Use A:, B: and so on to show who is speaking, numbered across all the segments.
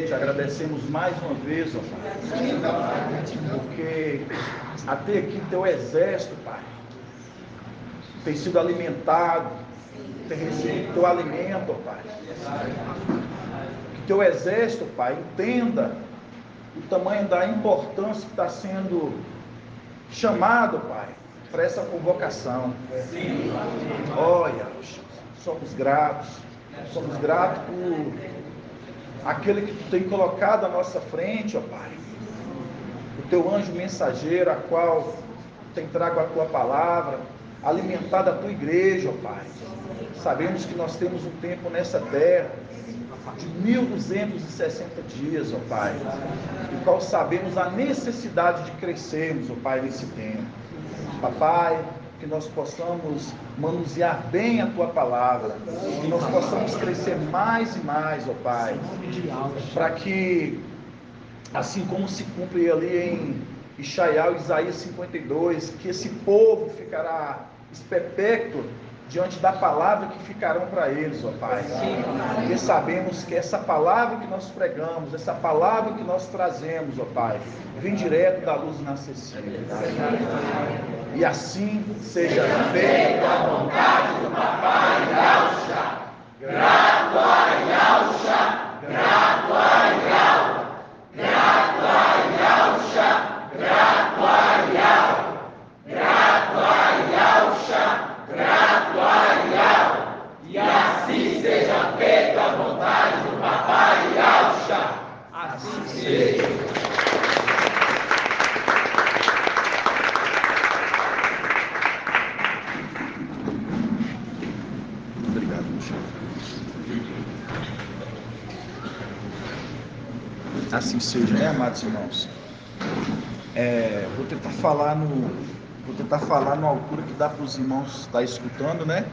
A: Te agradecemos mais uma vez, ó Pai, porque até aqui teu exército, Pai, tem sido alimentado, tem recebido teu alimento, ó Pai. Que teu exército, Pai, entenda o tamanho da importância que está sendo chamado, Pai, para essa convocação. Olha, somos gratos por aquele que tu tem colocado à nossa frente, ó Pai, o teu anjo mensageiro, a qual tem trago a tua palavra, alimentado a tua igreja, ó Pai. Sabemos que nós temos um tempo nessa terra de 1260 dias, ó Pai, e qual sabemos a necessidade de crescermos, ó Pai, nesse tempo. Papai, que nós possamos manusear bem a Tua Palavra, que nós possamos crescer mais e mais, ó Pai, para que, assim como se cumpre ali em Isaías 52, que esse povo ficará expecto diante da palavra que ficarão para eles, ó Pai. Porque sabemos que essa palavra que nós pregamos, essa palavra que nós trazemos, ó Pai, vem direto da luz inacessível. E assim seja feita a vontade do Papai Yahusha. Grato a Yahusha, grato a Yahweh, grato a Yahusha, grato a Yahweh, grato a Yahusha, grato a Yahweh. E assim seja feita a vontade do Papai Yahusha. Assim seja. Assim seja, né, amados irmãos? Vou tentar falar na altura que dá para os irmãos estar escutando, né?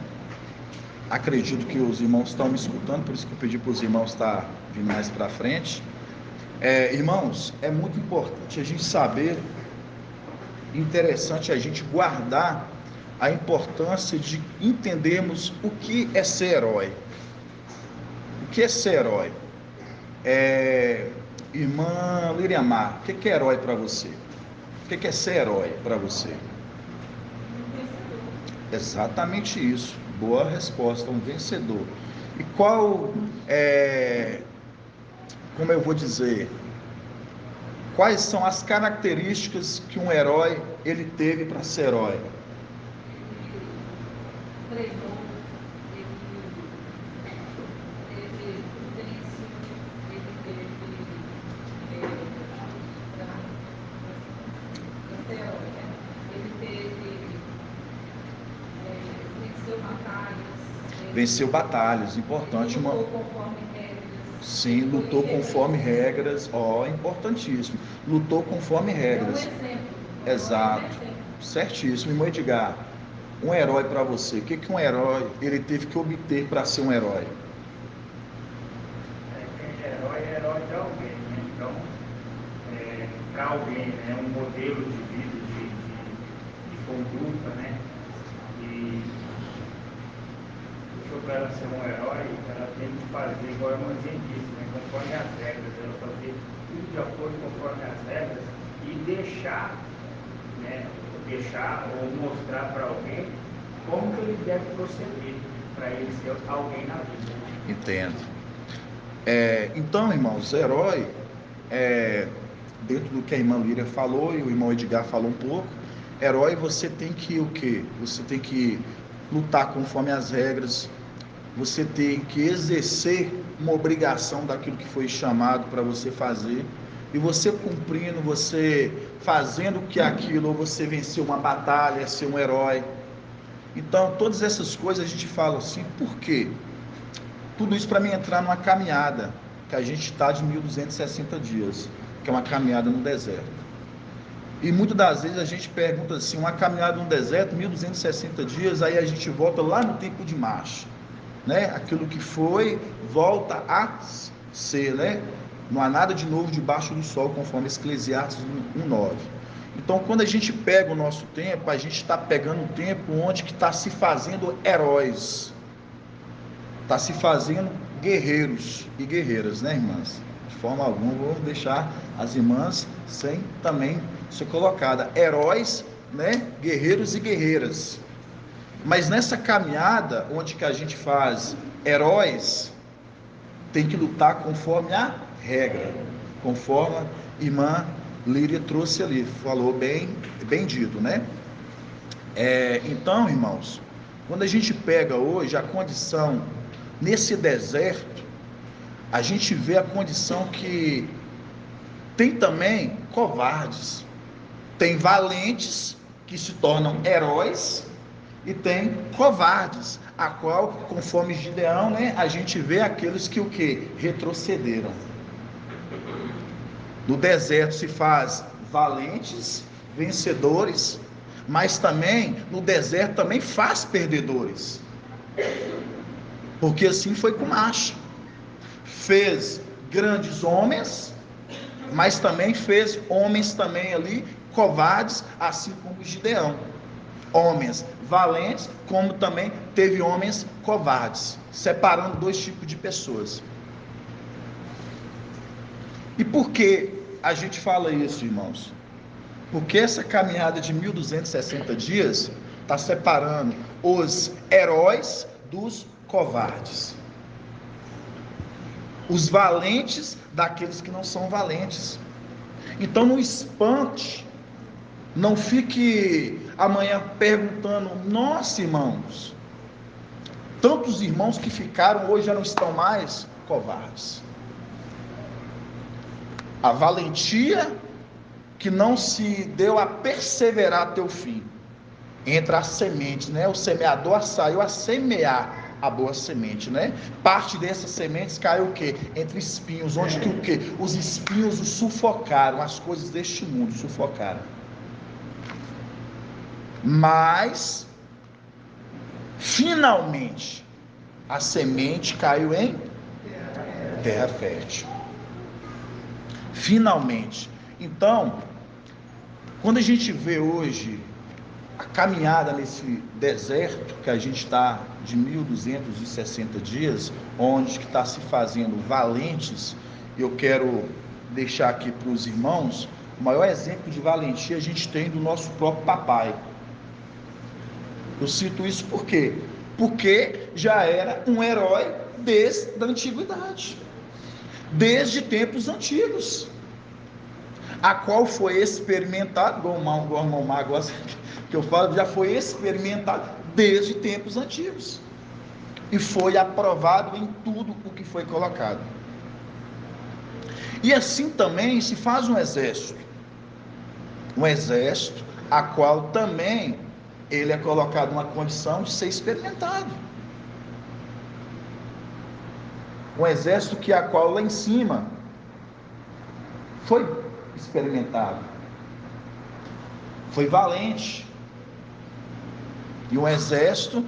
A: Acredito que os irmãos estão me escutando, por isso que eu pedi para os irmãos estar vindo mais para frente. Irmãos, é muito importante a gente saber, interessante a gente guardar a importância de entendermos o que é ser herói. O que é ser herói? Irmã Liriamar, o que é herói para você? O que é ser herói para você? Exatamente isso. Boa resposta, um vencedor. E qual como eu vou dizer, quais são as características que um herói ele teve para ser herói? Venceu batalhas, importante. Sim, lutou conforme regras, importantíssimo. Lutou conforme regras. Exato, certíssimo. Irmão Edgar, um herói para você, o que um herói ele teve que obter para ser um herói?
B: Herói é herói de alguém, né? Então, para alguém, né? Um modelo de vida, de conduta, né? E para ela ser um herói, ela tem que fazer, igual a irmãzinha disse, né? Conforme as regras, ela fazer tudo de acordo conforme as regras e deixar ou mostrar para alguém como que ele deve proceder para ele ser alguém na vida.
A: Entendo. Então, irmãos, herói, dentro do que a irmã Líria falou e o irmão Edgar falou um pouco, herói você tem que o quê? Você tem que lutar conforme as regras, você tem que exercer uma obrigação daquilo que foi chamado para você fazer, e você cumprindo, você fazendo que aquilo, ou você venceu uma batalha, ser um herói. Então, todas essas coisas a gente fala assim, por quê? Tudo isso para mim entrar numa caminhada, que a gente está de 1260 dias, que é uma caminhada no deserto. E muitas das vezes a gente pergunta assim, uma caminhada no deserto, 1260 dias, aí a gente volta lá no tempo de marcha, né? Aquilo que foi, volta a ser, né? Não há nada de novo debaixo do sol, conforme Eclesiastes 1:9. Então, quando a gente pega o nosso tempo, a gente está pegando um tempo onde que está se fazendo heróis, está se fazendo guerreiros e guerreiras, né, irmãs? De forma alguma, vou deixar as irmãs sem também ser colocada. Heróis, né? Guerreiros e guerreiras. Mas nessa caminhada, onde que a gente faz heróis, tem que lutar conforme a regra, conforme a irmã Líria trouxe ali, falou bem dito, né? Então, irmãos, quando a gente pega hoje a condição nesse deserto, a gente vê a condição que tem também covardes, tem valentes que se tornam heróis e tem covardes, a qual, conforme Gideão, né, a gente vê aqueles que o quê? Retrocederam. No deserto se faz valentes, vencedores, mas também no deserto também faz perdedores. Porque assim foi com Acha. Fez grandes homens, mas também fez homens também ali covardes, assim como Gideão. Homens valentes, como também teve homens covardes, separando dois tipos de pessoas. E por que a gente fala isso, irmãos? Porque essa caminhada de 1260 dias está separando os heróis dos covardes, os valentes daqueles que não são valentes. Então não espante, não fique amanhã perguntando, nossa, irmãos, tantos irmãos que ficaram hoje já não estão mais covardes. A valentia que não se deu a perseverar até o fim, entre as sementes, né? O semeador saiu a semear a boa semente, né? Parte dessas sementes caiu o quê? Entre espinhos, onde que o quê? Os espinhos o sufocaram, as coisas deste mundo sufocaram. Mas finalmente a semente caiu em terra fértil. Finalmente. Então, quando a gente vê hoje a caminhada nesse deserto, que a gente está de 1260 dias, onde que está se fazendo valentes, eu quero deixar aqui para os irmãos, o maior exemplo de valentia a gente tem do nosso próprio papai. Eu cito isso por quê? Porque já era um herói desde a antiguidade, desde tempos antigos, a qual foi experimentado, igual o irmão Mar gosta que eu falo, já foi experimentado desde tempos antigos, e foi aprovado em tudo o que foi colocado. E assim também se faz um exército a qual também ele é colocado numa condição de ser experimentado. Um exército que a qual lá em cima foi experimentado, foi valente, e um exército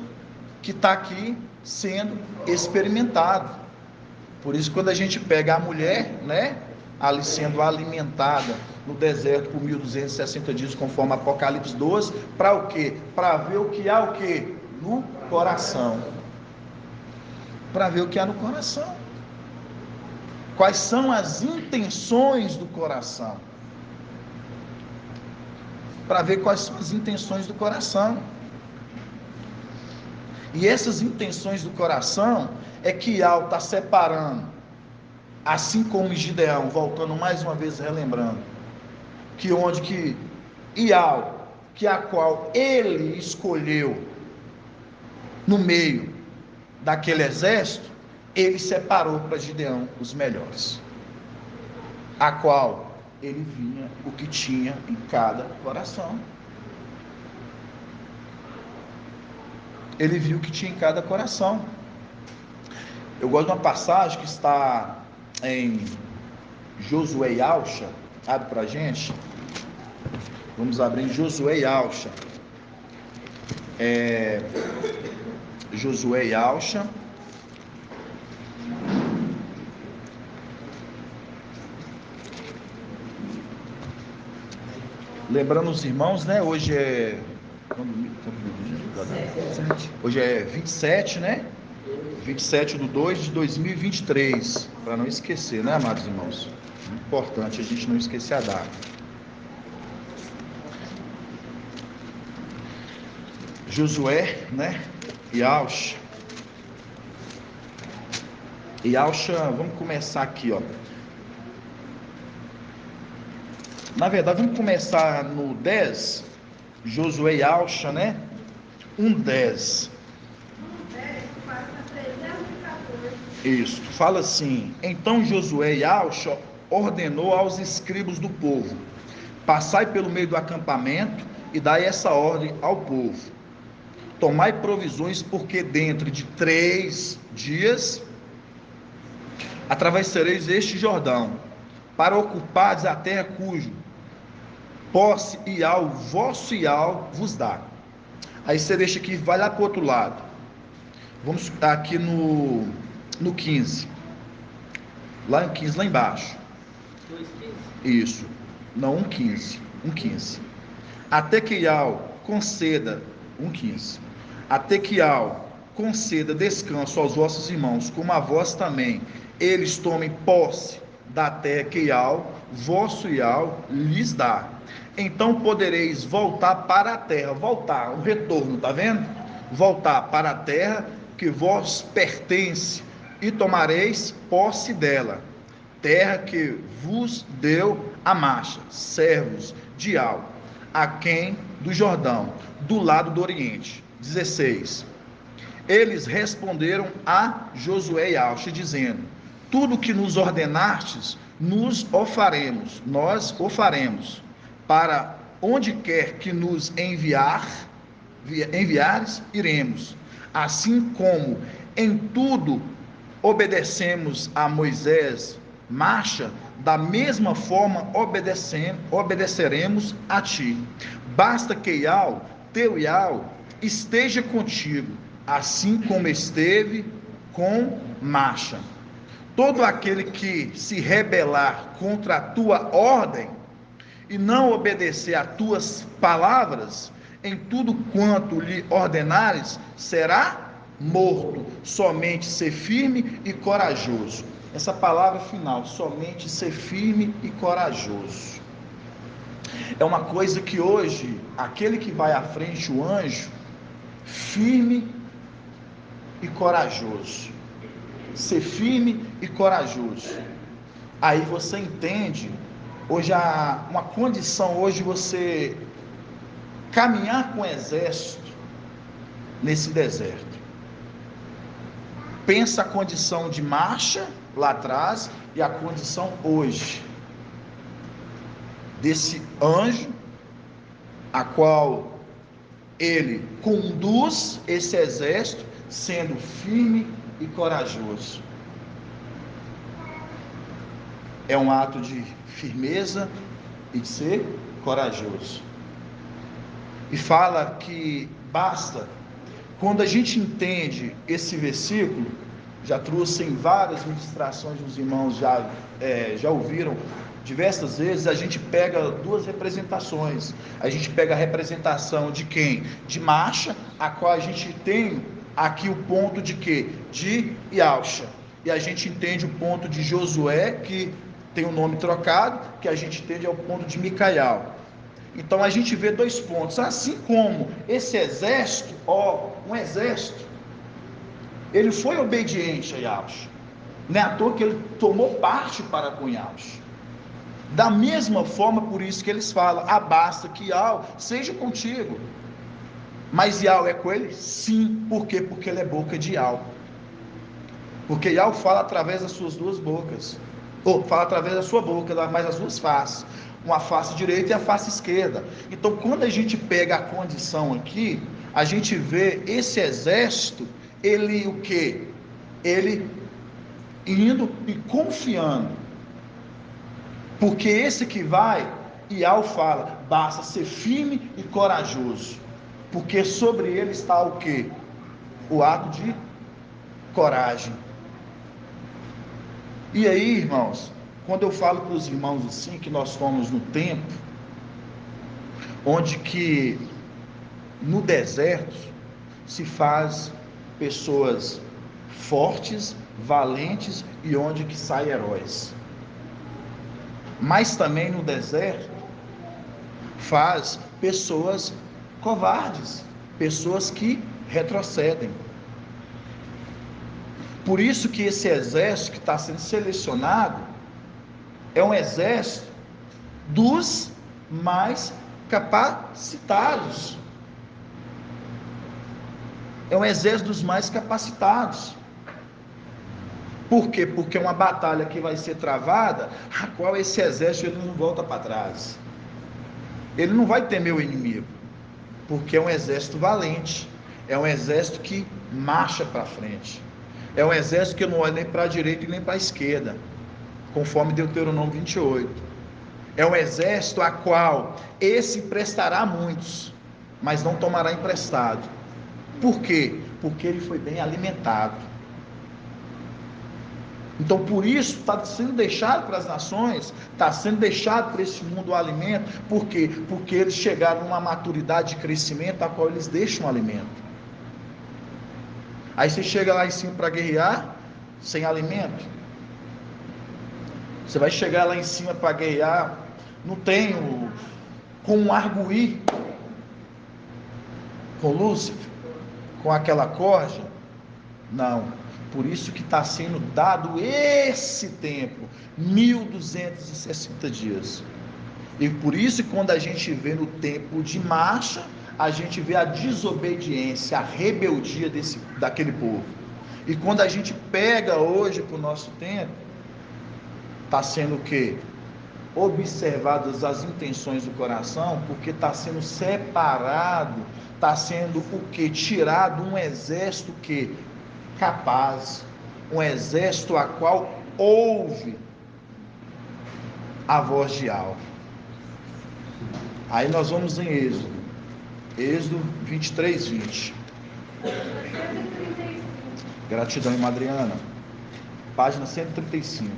A: que está aqui sendo experimentado. Por isso, quando a gente pega a mulher, né, ali sendo alimentada no deserto por 1260 dias, conforme Apocalipse 12, para o quê? Para ver o que há o quê? No coração. Para ver o que há no coração. Quais são as intenções do coração? Para ver quais são as intenções do coração. E essas intenções do coração é que Ial está separando, assim como Gideão, voltando mais uma vez relembrando, que onde que Ial, que a qual ele escolheu no meio daquele exército, ele separou para Gideão os melhores, a qual ele vinha o que tinha em cada coração. ele viu o que tinha em cada coração. Eu gosto de uma passagem que está em Josué e Alcha. Abre para a gente. Vamos abrir em Josué e Alcha. Josué e Alcha. Lembrando os irmãos, né? Hoje é 27, né? 27/2/2023. Para não esquecer, né, amados irmãos? Importante a gente não esquecer a data. Josué, né? E Alcha. E Alcha, vamos começar aqui, ó. Na verdade, vamos começar no 10, Josué e Alcha, né? 1:10. Isso, fala assim: então Josué e Alcha ordenou aos escribas do povo: passai pelo meio do acampamento e dai essa ordem ao povo: tomai provisões, porque dentro de 3 dias atravessareis este Jordão, para ocupardes a terra cujo posse Iau, vosso Iau, vos dá. Aí você deixa aqui, vai lá para o outro lado. Vamos estar aqui no 15. Lá em 15, lá embaixo. 2:15? Isso. Não, 1:15. 1:15. Até que Iau conceda, 1:15. Até que Iau conceda descanso aos vossos irmãos, como a vós também, eles tomem posse da terra que Iau, vosso Iau, lhes dá. Então podereis voltar para a terra. Voltar, um retorno, tá vendo? Voltar para a terra que vos pertence, e tomareis posse dela, terra que vos deu a Marcha, servos de Iau, aquém do Jordão, do lado do Oriente. 16. Eles responderam a Josué e Alcha, dizendo: tudo que nos ordenastes, nós o faremos, para onde quer que nos enviares, iremos. Assim como em tudo obedecemos a Moisés, Marcha, da mesma forma obedeceremos a ti. Basta que Iau, teu Iau, esteja contigo, assim como esteve com Marcha. Todo aquele que se rebelar contra a tua ordem e não obedecer a tuas palavras, em tudo quanto lhe ordenares, será morto. Somente ser firme e corajoso. Essa palavra final, somente ser firme e corajoso. É uma coisa que hoje, aquele que vai à frente, o anjo, firme e corajoso. Ser firme e corajoso. Aí você entende, hoje há uma condição, hoje você caminhar com o exército nesse deserto. Pensa a condição de Marcha lá atrás e a condição hoje desse anjo, a qual ele conduz esse exército sendo firme e corajoso. É um ato de firmeza e de ser corajoso. E fala que basta, quando a gente entende esse versículo, já trouxe em várias ministrações, os irmãos já ouviram diversas vezes, a gente pega 2 representações. A gente pega a representação de quem? De Marcha, a qual a gente tem aqui o ponto de quê? De Ialcha. E a gente entende o ponto de Josué, que tem o nome trocado, que a gente entende é o ponto de Micaial. Então a gente vê 2 pontos. Assim como esse exército, um exército, ele foi obediente a Ialcha. Não é à toa que ele tomou parte para com Ialcha. Da mesma forma, por isso que eles falam: basta que Iau seja contigo. Mas Iau é com ele? Sim. Por quê? Porque ele é boca de Iau. Porque Iau fala através das suas 2 bocas. Ou fala através da sua boca, mas as 2 faces. Uma face direita e a face esquerda. Então, quando a gente pega a condição aqui, a gente vê esse exército, ele o quê? Ele indo e confiando, porque esse que vai, Ial fala, basta ser firme e corajoso, porque sobre ele está o quê? O ato de coragem. E aí, irmãos, quando eu falo para os irmãos assim, que nós estamos no tempo, onde que no deserto se faz pessoas fortes, valentes e onde que saem heróis. Mas também no deserto faz pessoas covardes, pessoas que retrocedem. Por isso que esse exército que está sendo selecionado é um exército dos mais capacitados. É um exército dos mais capacitados. Por quê? Porque é uma batalha que vai ser travada, a qual esse exército ele não volta para trás. Ele não vai temer o inimigo, porque é um exército valente, é um exército que marcha para frente, é um exército que não olha nem para a direita e nem para a esquerda, conforme Deuteronômio 28. É um exército a qual esse prestará a muitos, mas não tomará emprestado. Por quê? Porque ele foi bem alimentado. Então, por isso, está sendo deixado para as nações, está sendo deixado para esse mundo o alimento. Por quê? Porque eles chegaram numa maturidade de crescimento, a qual eles deixam o alimento. Aí você chega lá em cima para guerrear, sem alimento. Você vai chegar lá em cima para guerrear, não tem com um arguí, com Lúcifer, com aquela corja. Não. Por isso que está sendo dado esse tempo, 1260 dias. E por isso que quando a gente vê no tempo de marcha, a gente vê a desobediência, a rebeldia daquele povo. E quando a gente pega hoje para o nosso tempo, está sendo o quê? Observadas as intenções do coração, porque está sendo separado, está sendo o quê? Tirado um exército que capaz, um exército a qual ouve a voz de Yahvé. Aí nós vamos em Êxodo 23, 20. Gratidão, irmã Adriana. Página 135.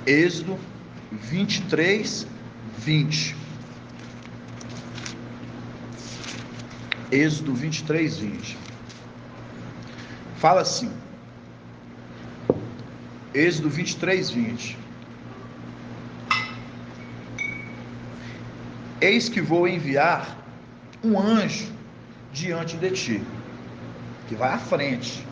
A: Êxodo 23, 20. Êxodo 23, 20. Fala assim, Êxodo 23, 20. Eis que vou enviar um anjo diante de ti, que vai à frente,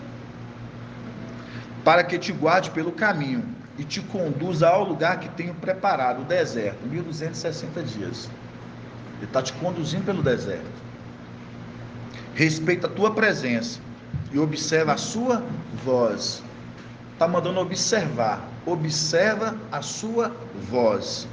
A: para que te guarde pelo caminho e te conduza ao lugar que tenho preparado, o deserto, 1260 dias. Ele está te conduzindo pelo deserto. Respeita a tua presença e observa a sua voz. Está mandando observar. Observa a sua voz.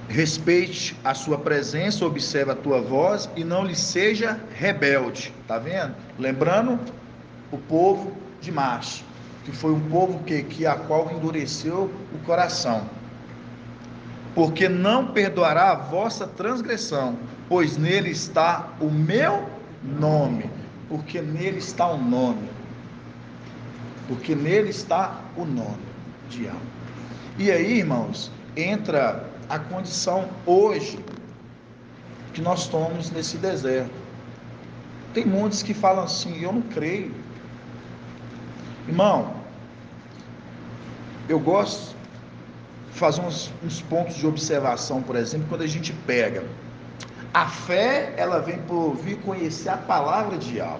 A: Respeite a sua presença, observa a tua voz e não lhe seja rebelde. Está vendo? Lembrando o povo de Marcha, que foi um povo a qual endureceu o coração. Porque não perdoará a vossa transgressão, pois nele está o meu nome. Porque nele está o nome. Porque nele está o nome de Yahvé. E aí, irmãos, entra a condição hoje que nós estamos nesse deserto. Tem muitos que falam assim, eu não creio. Irmão, eu gosto fazer uns pontos de observação, por exemplo, quando a gente pega a fé, ela vem por ouvir, conhecer a palavra de Yahvé.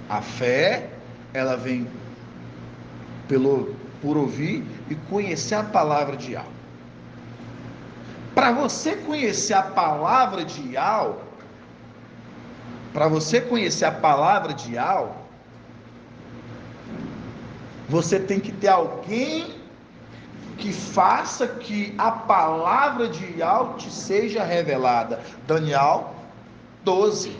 A: A fé, ela vem por ouvir e conhecer a palavra de Yahvé. Para você conhecer a palavra de Yahvé, Você tem que ter alguém que faça que a palavra de Yahweh te seja revelada. Daniel 12.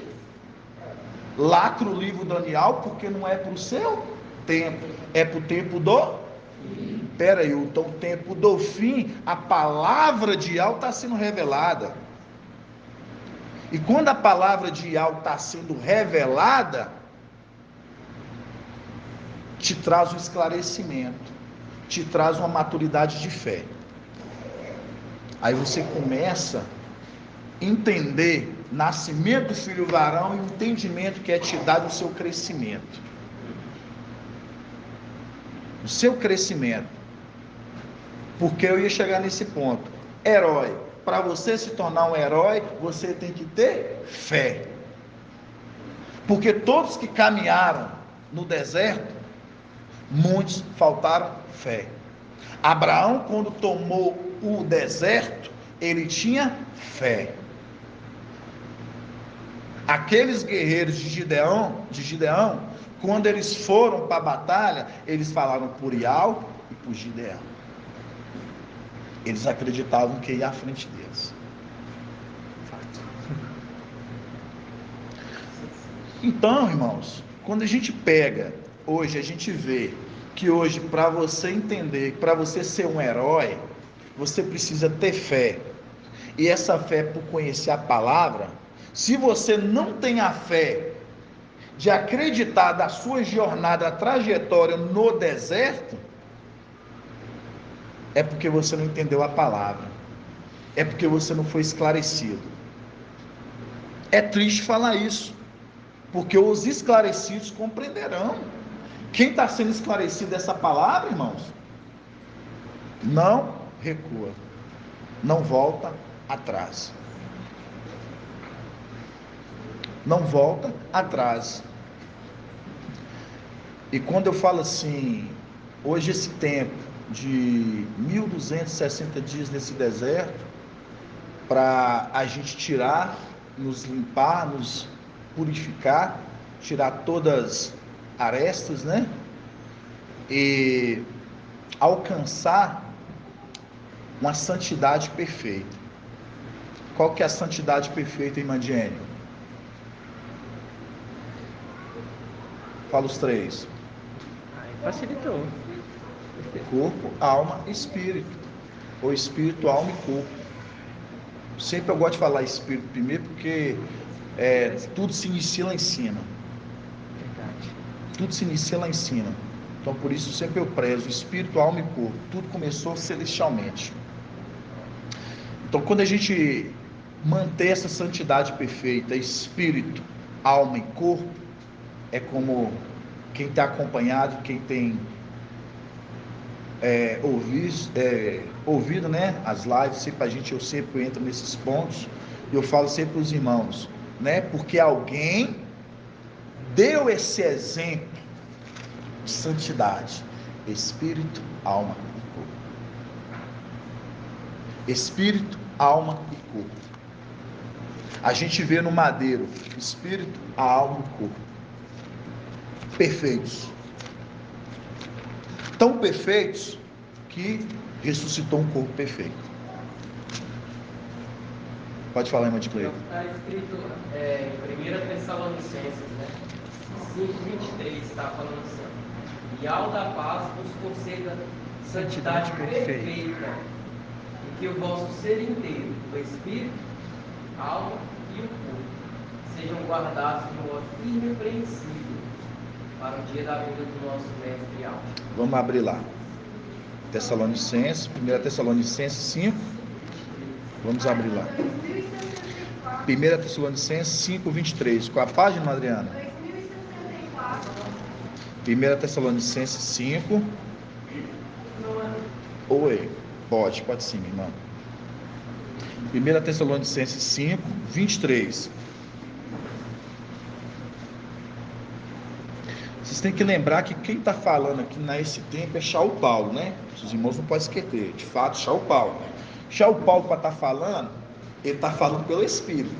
A: Lacra o livro Daniel, porque não é para o seu tempo, é para o tempo do... Espera aí, então o tempo do fim, a palavra de Yahweh está sendo revelada. E quando a palavra de Yahweh está sendo revelada, te traz um esclarecimento, te traz uma maturidade de fé. Aí você começa a entender nascimento do filho varão e o entendimento que é te dado no seu crescimento. O seu crescimento. Porque eu ia chegar nesse ponto. Herói. Para você se tornar um herói, você tem que ter fé. Porque todos que caminharam no deserto, muitos faltaram fé. Abraão, quando tomou o deserto, ele tinha fé. Aqueles guerreiros de Gideão, quando eles foram para a batalha, eles falaram por Yahweh e por Gideão. Eles acreditavam que ia à frente deles. Então, irmãos, quando a gente pega, hoje a gente vê que hoje, para você entender, para você ser um herói, você precisa ter fé. E essa fé por conhecer a palavra. Se você não tem a fé de acreditar da sua jornada, a trajetória no deserto, é porque você não entendeu a palavra. É porque você não foi esclarecido. É triste falar isso, porque os esclarecidos compreenderão. Quem está sendo esclarecido dessa palavra, irmãos, não recua, não volta atrás. Não volta atrás. E quando eu falo assim, hoje esse tempo de 1260 dias nesse deserto, para a gente tirar, nos limpar, nos purificar, tirar todas arestas, né? E alcançar uma santidade perfeita. Qual que é a santidade perfeita, irmã Jenny? Fala os três.
C: Facilitou.
A: Corpo, alma e espírito. Ou espírito, alma e corpo. Sempre eu gosto de falar espírito primeiro, porque tudo se inicia lá em cima.
C: Verdade.
A: Tudo se inicia lá em cima. Então por isso sempre eu prezo espírito, alma e corpo. Tudo começou celestialmente. Então quando a gente manter essa santidade perfeita, espírito, alma e corpo, é como quem está acompanhado, quem tem ouvido, né, as lives, eu sempre entro nesses pontos, e eu falo sempre para os irmãos, né, porque alguém deu esse exemplo de santidade, espírito, alma e corpo. Espírito, alma e corpo. A gente vê no madeiro, espírito, alma e corpo. Perfeitos. Tão perfeitos que ressuscitou um corpo perfeito. Pode falar, irmã de Cleide.
D: Está escrito em 1 Tessalonicenses, né? 5:23, está falando assim: e ao da paz vos conceda santidade perfeita, e que o vosso ser inteiro, o espírito, a alma e o corpo, sejam guardados de modo irrepreensível para o dia da vinda do nosso mestre Yahweh.
A: Vamos abrir lá. Tessalonicenses, 1 Tessalonicenses 5. Vamos abrir lá. 1 Tessalonicenses 5:23. Qual a página, Adriana? 1 Tessalonicenses 5. Oi, pode sim, irmão. 1 Tessalonicenses 5, 23. Vocês têm que lembrar que quem está falando aqui nesse tempo é Shaul Paulo, né? Os irmãos não podem esquecer. De fato, Shaul Paulo. Shaul Paulo, para estar falando, ele está falando pelo Espírito,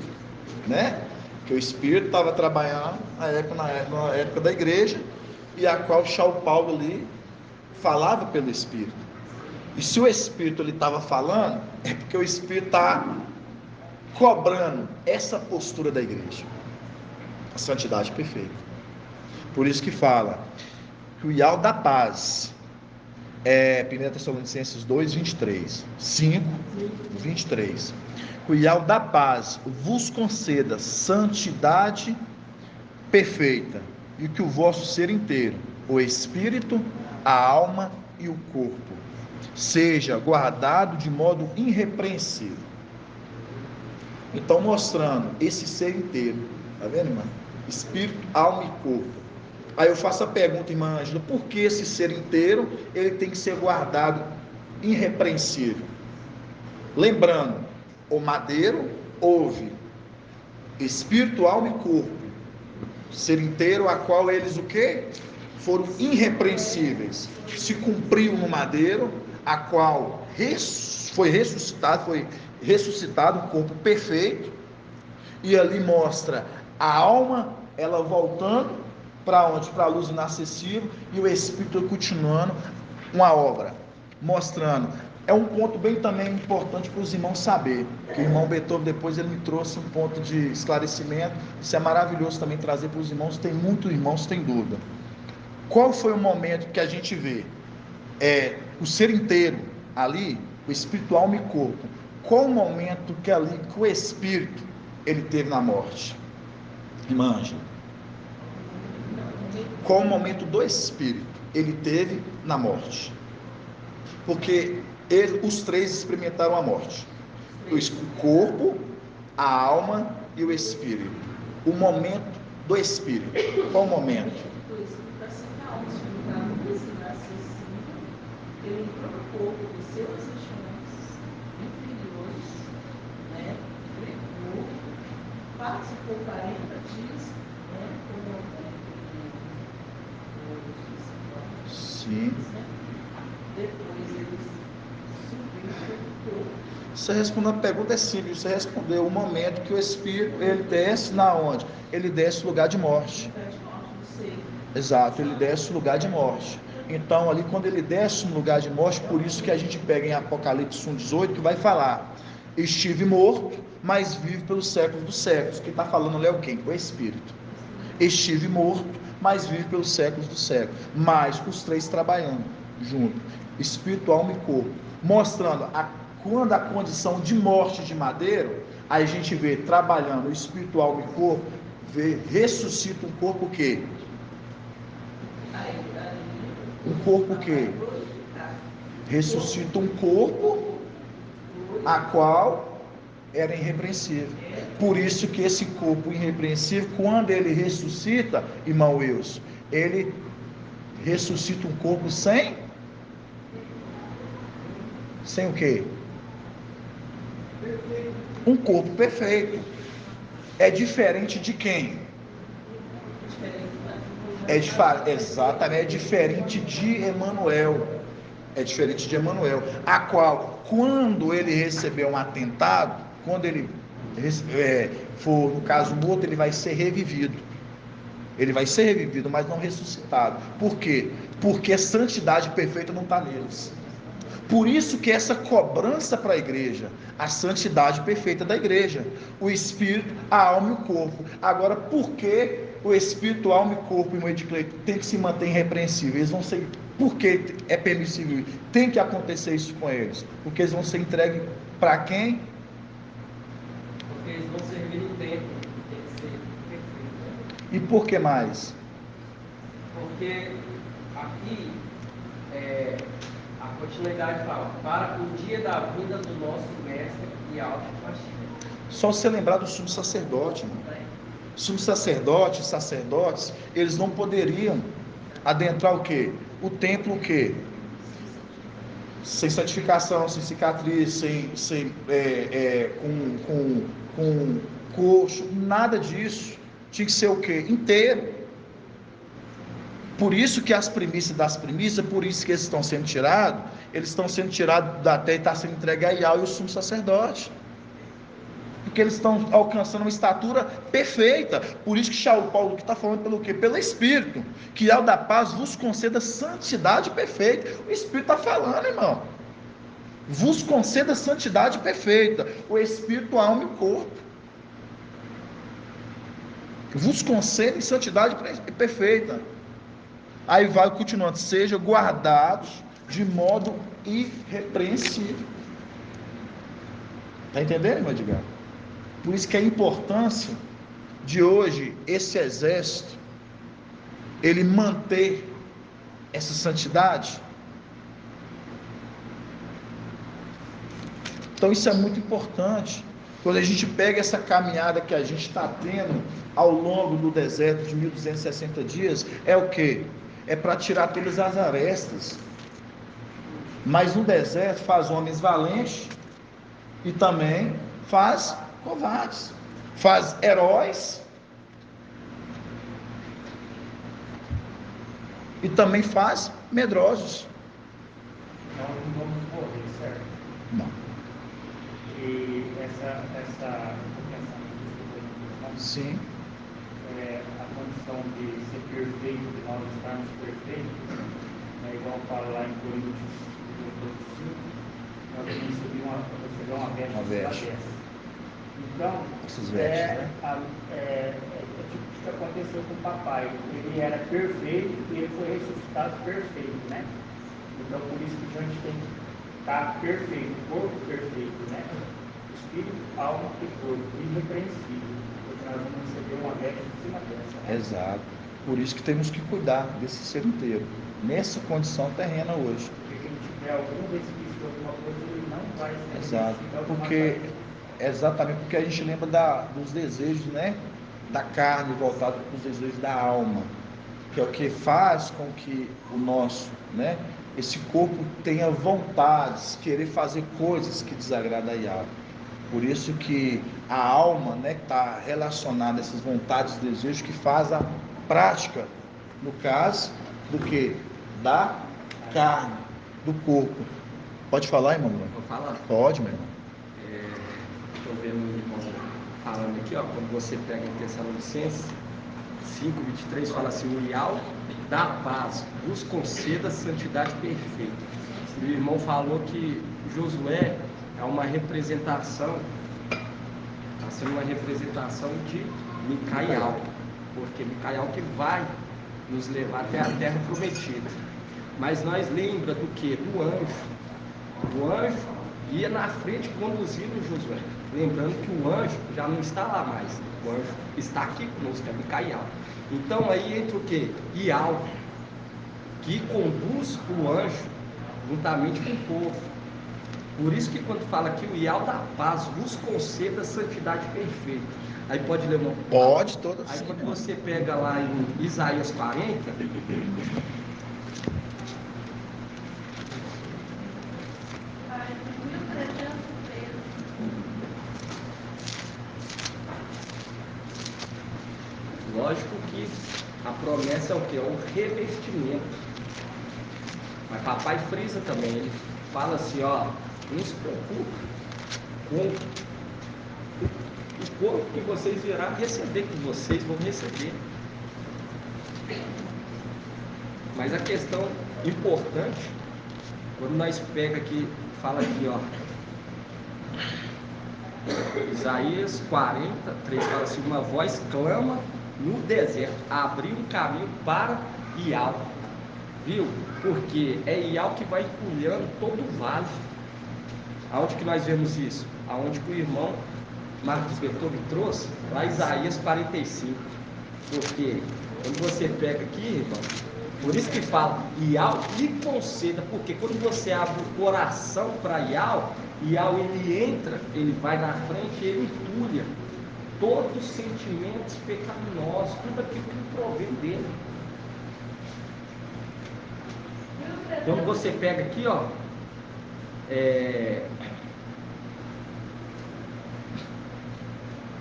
A: né? Que o Espírito estava trabalhando na época da igreja, e a qual Shaul Paulo ali falava pelo Espírito. E se o Espírito ele estava falando, é porque o Espírito está cobrando essa postura da igreja, a santidade perfeita. Por isso que fala que o ideal da paz é 1 Tessalonicenses 2, 23, 5, 23. O ideal da paz vos conceda santidade perfeita, e que o vosso ser inteiro, o espírito, a alma e o corpo, seja guardado de modo irrepreensível. Então, mostrando esse ser inteiro, tá vendo, irmã? Espírito, alma e corpo. Aí eu faço a pergunta, irmã Ângela, por que esse ser inteiro ele tem que ser guardado irrepreensível? Lembrando, o madeiro houve espírito, alma e corpo, ser inteiro, a qual eles o quê? Foram irrepreensíveis. Se cumpriu no madeiro, a qual foi ressuscitado um corpo perfeito, e ali mostra a alma, ela voltando para onde? Para a luz inacessível, e o Espírito continuando uma obra, mostrando. É um ponto bem também importante para os irmãos saber, que o irmão Beethoven depois ele me trouxe um ponto de esclarecimento. Isso é maravilhoso também trazer para os irmãos, tem muitos irmãos que têm dúvida. Qual foi o momento que a gente vê o ser inteiro ali, o espírito, alma e corpo? Qual o momento que ali que o espírito ele teve na morte? Irmã Ângela, qual o momento do espírito ele teve na morte? Porque os três experimentaram a morte: o corpo, a alma e o espírito. O momento do espírito, qual o momento?
E: Ele entrou no corpo dos seus eixões inferiores, né? Pregou, participou 40 dias, né?
A: Sim.
E: Depois ele subiu para o corpo.
A: Você respondeu a pergunta, é simples. Você respondeu o momento que o Espírito ele desce na onde? Ele desce no lugar de morte. Exato, ele desce no lugar de morte. Então, ali quando ele desce no lugar de morte, por isso que a gente pega em Apocalipse 1,18, que vai falar: estive morto, mas vivo pelos séculos dos séculos. Quem está falando ali é o quem? O Espírito. Estive morto, mas vivo pelos séculos dos séculos. Mas os três trabalhando junto, espírito, alma e corpo, mostrando quando a condição de morte de madeiro, aí a gente vê trabalhando o espírito, alma e corpo, ressuscita um corpo o quê? Um corpo que ressuscita um corpo a qual era irrepreensível. Por isso que esse corpo irrepreensível, quando ele ressuscita, irmão Wilson, ele ressuscita um corpo sem o quê? Um corpo perfeito. É diferente de quem? Exatamente, é diferente de Emanuel. É diferente de Emanuel, a qual, quando ele recebeu um atentado, quando ele for, no caso, morto, ele vai ser revivido. Ele vai ser revivido, mas não ressuscitado. Por quê? Porque a santidade perfeita não está neles. Por isso que essa cobrança para a igreja, a santidade perfeita da igreja, o espírito, a alma e o corpo. Agora, por que o espírito, a alma e corpo, irmão Edicleito, tem que se manter irrepreensível? Eles vão ser, por que é permissível? Tem que acontecer isso com eles, porque eles vão ser entregues para quem?
D: Porque eles vão servir no templo, tem que ser perfeito.
A: E por que mais?
D: Porque aqui a continuidade fala: para o dia da vinda do nosso mestre e alto Mashiach.
A: Só você lembrar do sumo sacerdote, irmão. Sumo sacerdote, sacerdotes, eles não poderiam adentrar o quê? O templo o quê? Sem santificação, sem cicatriz, com coxo, nada disso. Tinha que ser o quê? Inteiro. Por isso que as primícias das primícias, por isso que eles estão sendo tirados da terra e está sendo entregue a Iau e o sumo sacerdote. Porque eles estão alcançando uma estatura perfeita. Por isso que Paulo está falando pelo quê? Pelo Espírito, que ao da paz vos conceda santidade perfeita. O Espírito está falando, irmão. Vos conceda santidade perfeita. O Espírito, a alma e o corpo. Vos conceda santidade perfeita. Aí vai continuando. Sejam guardados de modo irrepreensível. Está entendendo, irmão Edgar? Por isso que a importância de hoje, esse exército, ele manter essa santidade. Então isso é muito importante. Quando a gente pega essa caminhada que a gente está tendo ao longo do deserto de 1260 dias, é o quê? É para tirar todas as arestas. Mas no deserto faz homens valentes e também faz covardes, faz heróis e também faz medrosos.
B: Nós não vamos morrer, certo?
A: Não.
B: E essa
A: Sim.
B: a condição de ser perfeito, de nós estarmos perfeitos, igual fala lá em Coríntios 5, nós vamos receber uma veste. Então,
A: Esses vestes, né?
B: tipo o que aconteceu com o papai. Ele era perfeito e ele foi ressuscitado perfeito, né? Então, por isso que a gente tem que estar perfeito, corpo perfeito, né? Espírito, alma e corpo, irrepreensível. Porque nós vamos receber uma veste em cima dessa. Né?
A: Exato. Por isso que temos que cuidar desse ser inteiro, nessa condição terrena hoje.
B: Porque quem tiver algum resquício de alguma coisa, ele não vai ser.
A: Exato. Exatamente porque a gente lembra dos desejos, né? Da carne voltado para os desejos da alma, que é o que faz com que o nosso, né? Esse corpo tenha vontades, querer fazer coisas que desagradam a Yahweh. Por isso que a alma, né, está relacionada a essas vontades e desejos que faz a prática, no caso, do que? Da carne, do corpo. Pode falar, irmão?
C: Vou falar.
A: Pode, meu irmão.
C: Estou vendo o irmão falando aqui, ó, quando você pega em Tessalonicenses 5:23, fala assim: o Ial da paz vos conceda santidade perfeita. O irmão falou que Josué é uma representação, está sendo uma representação de Micael, porque Micael que vai nos levar até a terra prometida. Mas nós lembra do que? Do anjo. O anjo ia na frente conduzindo Josué. Lembrando que o anjo já não está lá mais. O anjo está aqui conosco, é Micael. Então aí entra o que? Ial, que conduz o anjo juntamente com o povo. Por isso que quando fala que o Ial da paz vos conceda santidade perfeita. Aí pode ler uma...
A: Pode, toda.
C: Aí quando você pega lá em Isaías 40, lógico que a promessa é o que? É o revestimento. Mas papai frisa também, ele fala assim, ó, não se preocupe com o corpo que vocês virão receber, que vocês vão receber. Mas a questão importante, quando nós pega aqui, fala aqui, ó, Isaías 43, fala assim: uma voz clama no deserto, abriu um caminho para Ial. Viu? Porque é Ial que vai empulhando todo o vale. Aonde que nós vemos isso? Aonde que o irmão Marcos Bertolli trouxe? Lá Isaías 45. Porque quando você pega aqui, irmão, por isso que fala Ial lhe conceda, porque quando você abre o coração para Ial, Ial ele entra, ele vai na frente e ele empulha todos os sentimentos pecaminosos, tudo aquilo que provém dele. Quando você pega aqui, ó,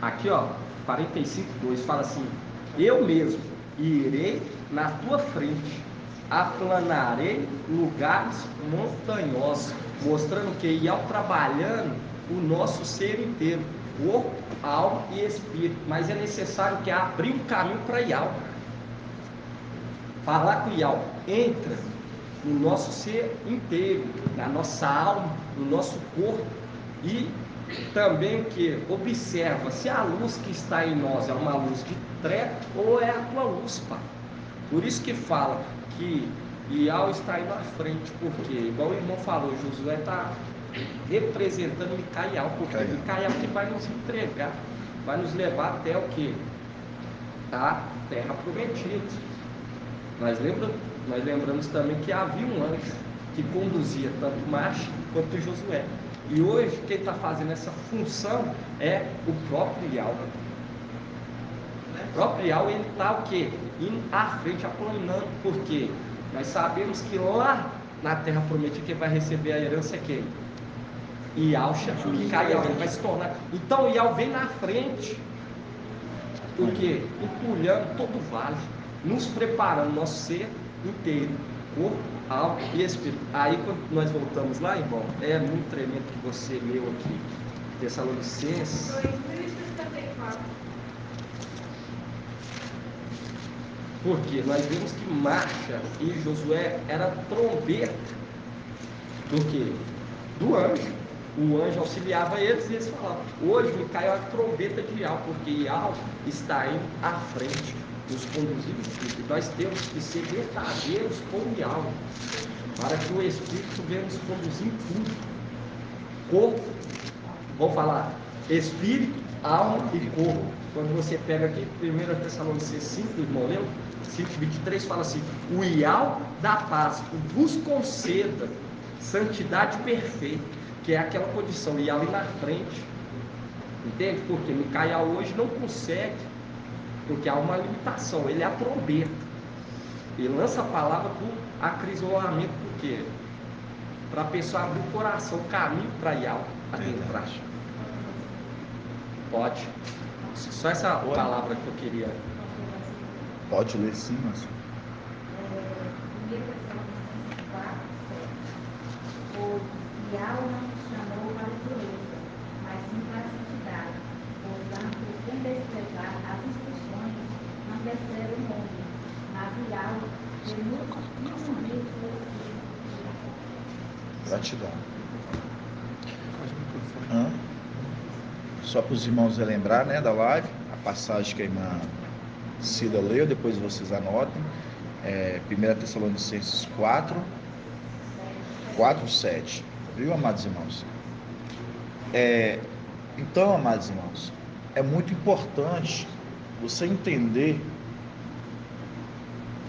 C: aqui, ó, 45:2, fala assim: eu mesmo irei na tua frente, aplanarei lugares montanhosos, mostrando que ia trabalhando o nosso ser inteiro. corpo, alma e espírito. Mas é necessário que abrir um caminho para Yahweh. Falar com Yahweh entra no nosso ser inteiro, na nossa alma, no nosso corpo, e também o que? Observa se a luz que está em nós é uma luz de treva ou é a tua luz, Pai. Por isso que fala que Yahweh está aí na frente, porque, igual o irmão falou, Josué está representando Micael, porque Micael que vai nos entregar, vai nos levar até o que? A terra prometida. Nós lembramos também que havia um anjo que conduzia tanto Marcha quanto Josué. E hoje quem está fazendo essa função é o próprio Yahweh. O próprio Yahweh, ele está o quê? Indo à frente, aplanando, porque nós sabemos que lá na terra prometida quem vai receber a herança é quem? Yahweh, Micael, ele vai se tornar. Então o Yahweh vem na frente, o quê? Empulhando todo o vale, nos preparando nosso ser inteiro, corpo, alma e espírito. Aí quando nós voltamos lá, irmão, é muito tremendo que você leu aqui, Tessalonicenses. Porque nós vimos que Marcha e Josué era trombeta do quê? Do anjo. O anjo auxiliava eles e eles falavam: hoje me caiu a trombeta de Yahweh, porque Yahweh está indo à frente, nos conduzindo. E nós temos que ser verdadeiros com Yahweh, para que o Espírito venha nos conduzir em tudo. Corpo, vamos falar, Espírito, alma e corpo. Quando você pega aqui 1 Tessalonicenses 5, irmão, lembra? 5:23 fala assim: o Yahweh da paz vos conceda santidade perfeita, que é aquela condição, e ali na frente, entende? Porque Micael hoje não consegue, porque há uma limitação, ele é a trombeta, ele lança a palavra para o acrisolamento, por quê? Para a pessoa abrir o coração, o caminho para Yahweh adentrar. Pode. Só essa palavra que eu queria.
A: Pode ler sim, mas...
F: O Yahweh não nos chamou para a pureza, mas sim para a santidade. Portanto, sem desprezar as instruções, não percebe o mundo, mas o Yahweh renova infinito pelo Espírito.
A: Gratidão. Só para os irmãos relembrar, né, da live, a passagem que a irmã Cida leu, depois vocês anotem, 1 Tessalonicenses 4:7. Viu, amados irmãos? Então, amados irmãos, é muito importante você entender,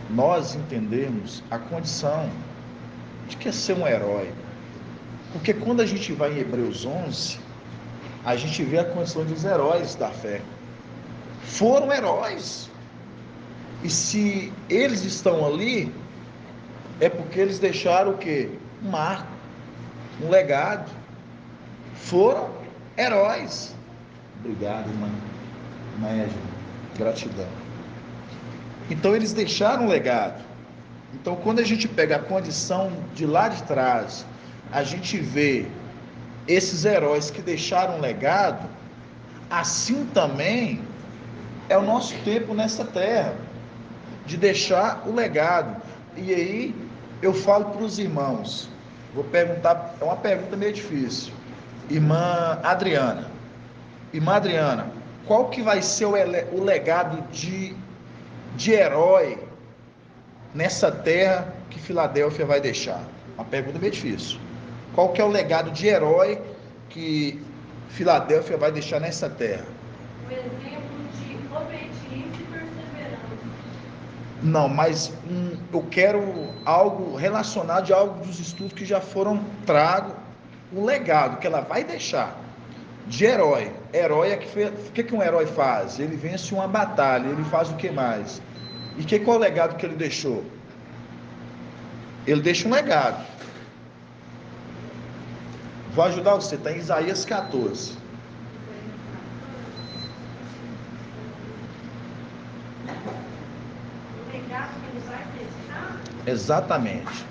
A: nós entendermos a condição de que é ser um herói. Porque quando a gente vai em Hebreus 11, a gente vê a condição dos heróis da fé. Foram heróis. E se eles estão ali, é porque eles deixaram o quê? Um marco, um legado. Foram heróis. Obrigado, irmã Média. Gratidão. Então eles deixaram um legado. Então quando a gente pega a condição de lá de trás, a gente vê esses heróis que deixaram um legado, assim também é o nosso tempo nessa terra, de deixar o legado. E aí eu falo para os irmãos, vou perguntar, é uma pergunta meio difícil. Irmã Adriana, qual que vai ser o legado de herói nessa terra que Filadélfia vai deixar? Uma pergunta meio difícil. Qual que é o legado de herói que Filadélfia vai deixar nessa terra?
E: O exemplo de obediência e perseverança.
A: Não, mas eu quero algo relacionado a algo dos estudos que já foram tragos, um legado que ela vai deixar de herói. Herói o que um herói faz? Ele vence uma batalha, ele faz o que mais? E qual é o legado que ele deixou? Ele deixa um legado. Vou ajudar você, está em Isaías 14.
E: O legado que ele vai deixar.
A: Exatamente.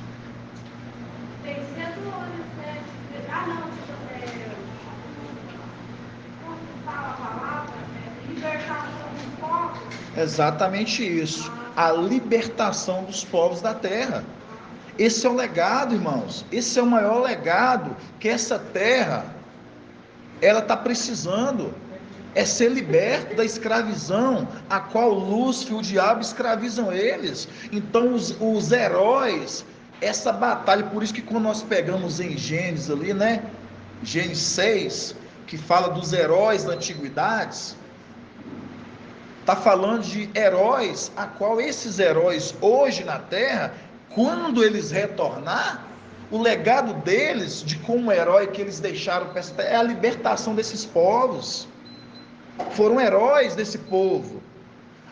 E: Vencedores, né? Ah, não,
A: Exatamente isso. A libertação dos povos da terra. Esse é o legado, irmãos. Esse é o maior legado que essa terra ela está precisando. É ser liberto da escravidão a qual Lúcifer e o diabo escravizam eles. Então os heróis, essa batalha, por isso que quando nós pegamos em Gênesis ali, né? Gênesis 6, que fala dos heróis da antiguidade, está falando de heróis, a qual esses heróis hoje na terra, quando eles retornar, o legado deles, de como herói que eles deixaram para essa terra, é a libertação desses povos. Foram heróis desse povo,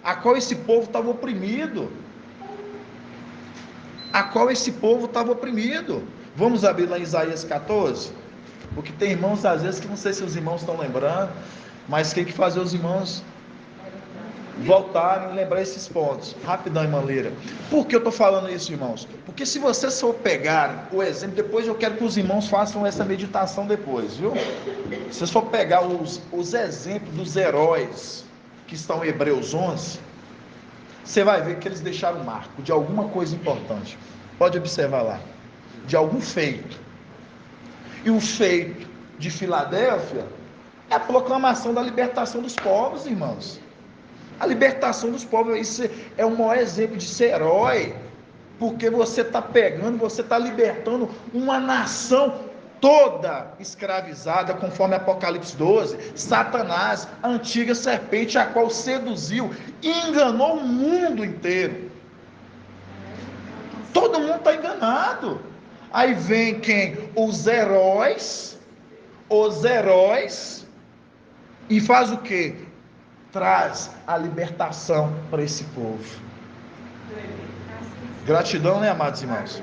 A: a qual esse povo estava oprimido. Vamos abrir lá em Isaías 14, porque tem irmãos às vezes que não sei se os irmãos estão lembrando, mas tem que fazer os irmãos voltarem e lembrar esses pontos. Rapidão, irmã Lira. Por que eu estou falando isso, irmãos? Porque se vocês for pegar o exemplo, depois eu quero que os irmãos façam essa meditação depois, viu? Se vocês for pegar os exemplos dos heróis que estão em Hebreus 11, você vai ver que eles deixaram marco de alguma coisa importante. Pode observar lá. De algum feito. E o feito de Filadélfia é a proclamação da libertação dos povos, irmãos. A libertação dos povos, isso é o maior exemplo de ser herói, porque você está pegando, você está libertando uma nação toda escravizada, conforme Apocalipse 12, Satanás, a antiga serpente, a qual seduziu e enganou o mundo inteiro. Todo mundo está enganado. Aí vem quem? Os heróis, e faz o quê? Traz a libertação para esse povo. Gratidão, né, amados irmãos?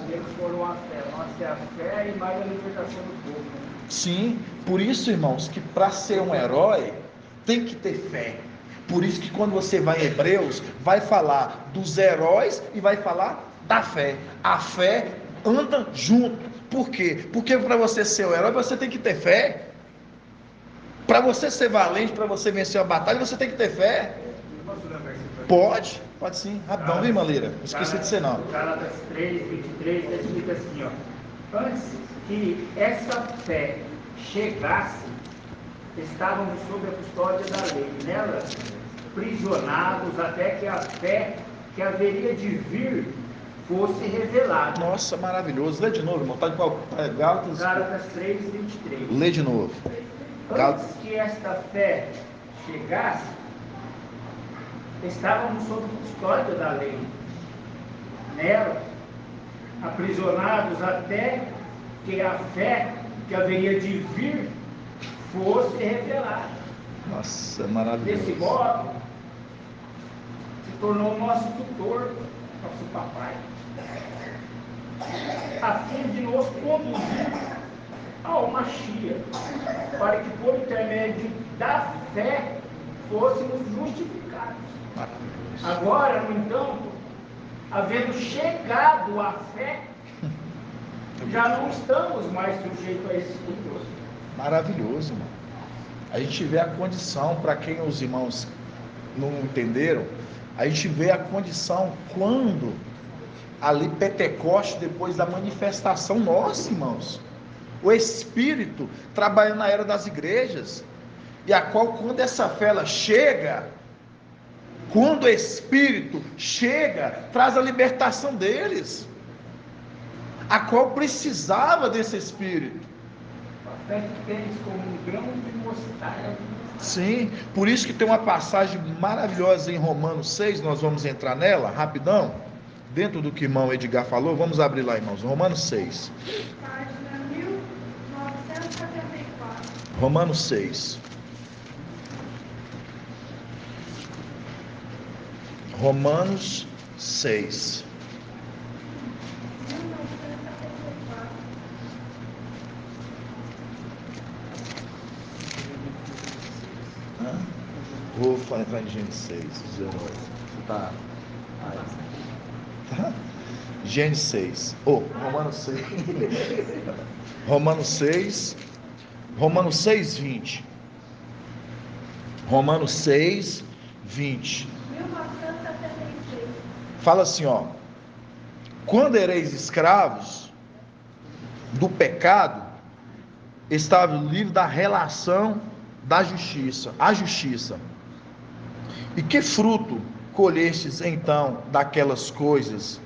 B: Eles foram a fé e mais a libertação do povo.
A: Sim, por isso, irmãos, que para ser um herói tem que ter fé. Por isso que quando você vai em Hebreus, vai falar dos heróis e vai falar da fé. A fé anda junto. Por quê? Porque para você ser um herói, você tem que ter fé. Para você ser valente, para você vencer a batalha, você tem que ter fé. Pode sim. Rapidão, viu, irmã Lira? Não esqueci de ser não.
B: Gálatas 3:23 explica assim, ó. Antes que essa fé chegasse, estávamos sob a custódia da lei. Nela, prisionados até que a fé que haveria de vir fosse revelada.
A: Nossa, maravilhoso. Lê de novo, irmão. Está em qual? Gálatas
B: 3:23.
A: Lê de novo.
B: Antes que esta fé chegasse, estávamos sob custódia da lei. Nela, aprisionados até que a fé que haveria de vir fosse revelada.
A: Nossa, maravilhoso.
B: Desse modo, se tornou nosso tutor, nosso papai, a fim de nos conduzir ao Mashiach, para que por intermédio da fé fôssemos justificados. Agora, no entanto, havendo chegado à fé, já não estamos mais sujeitos a esse tutor.
A: Maravilhoso, irmão. A gente vê a condição, para quem os irmãos não entenderam, a gente vê a condição quando ali Pentecoste, depois da manifestação nossa, irmãos. O Espírito trabalha na era das igrejas, e a qual quando essa fé ela chega, quando o Espírito chega, traz a libertação deles, a qual precisava desse Espírito.
B: A fé que tens como um grão de mostarda.
A: Sim, por isso que tem uma passagem maravilhosa em Romanos 6, nós vamos entrar nela, rapidão, dentro do que o irmão Edgar falou, vamos abrir lá, irmãos, Romanos 6.
E: Página 1974.
A: Romanos 6. Romanos 6. Vou entrar em Gênesis 6, 19. Tá. Tá? Gênesis 6. Romanos 6. Romanos 6. Romanos 6, 20. Romanos 6, 20.
E: 1976.
A: Fala assim, ó. Quando ereis escravos do pecado, estava livre da relação da justiça, a justiça. E que fruto colhestes então daquelas coisas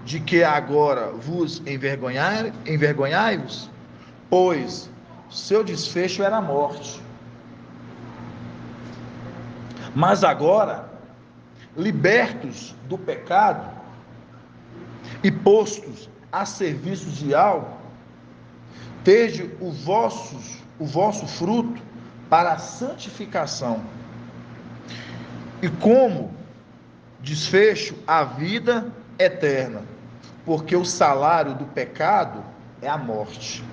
A: de que agora vos envergonhai-vos? Pois seu desfecho era a morte. Mas agora, libertos do pecado e postos a serviço de algo, tende o vosso fruto para a santificação. E como desfecho a vida eterna, porque o salário do pecado é a morte.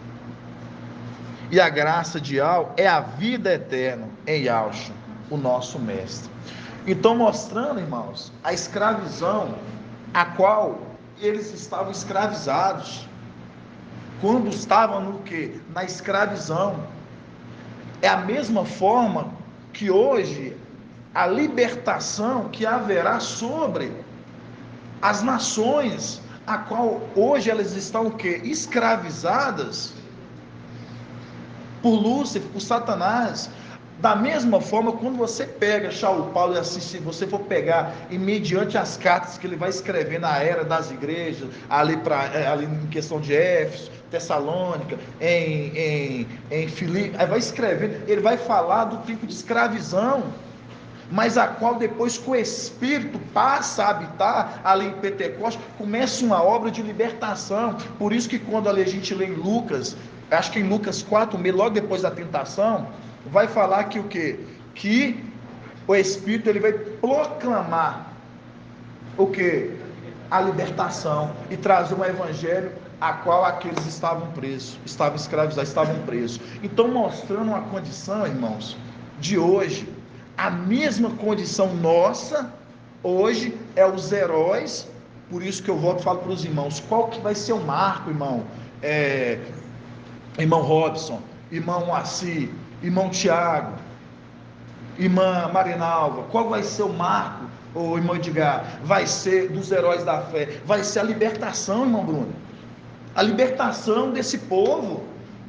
A: E a graça de Al é a vida eterna em Yahshua, o nosso mestre. Então, mostrando, irmãos, a escravidão a qual eles estavam escravizados. Quando estavam no quê? Na escravidão. É a mesma forma que hoje a libertação que haverá sobre as nações, a qual hoje elas estão o quê? Escravizadas por Lúcifer, por Satanás. Da mesma forma, quando você pega Saulo Paulo e assiste, se você for pegar e mediante as cartas que ele vai escrever na era das igrejas, ali em questão de Éfeso, Tessalônica, em Filipe, aí vai escrevendo, ele vai falar do tipo de escravidão, mas a qual depois que o Espírito passa a habitar ali em Pentecostes, começa uma obra de libertação. Por isso que quando ali a gente lê em Lucas, acho que em Lucas 4:6, logo depois da tentação, vai falar que o quê? Que o Espírito ele vai proclamar o quê? A libertação e trazer um evangelho a qual aqueles estavam presos, estavam escravizados, estavam presos. Então, mostrando uma condição, irmãos, de hoje, a mesma condição nossa, hoje, é os heróis. Por isso que eu volto e falo para os irmãos, qual que vai ser o marco, irmão? Irmão Robson, irmão Moacir, irmão Tiago, irmã Marinalva, qual vai ser o marco, ou irmão Edgar? Vai ser dos heróis da fé, vai ser a libertação, irmão Bruno, a libertação desse povo,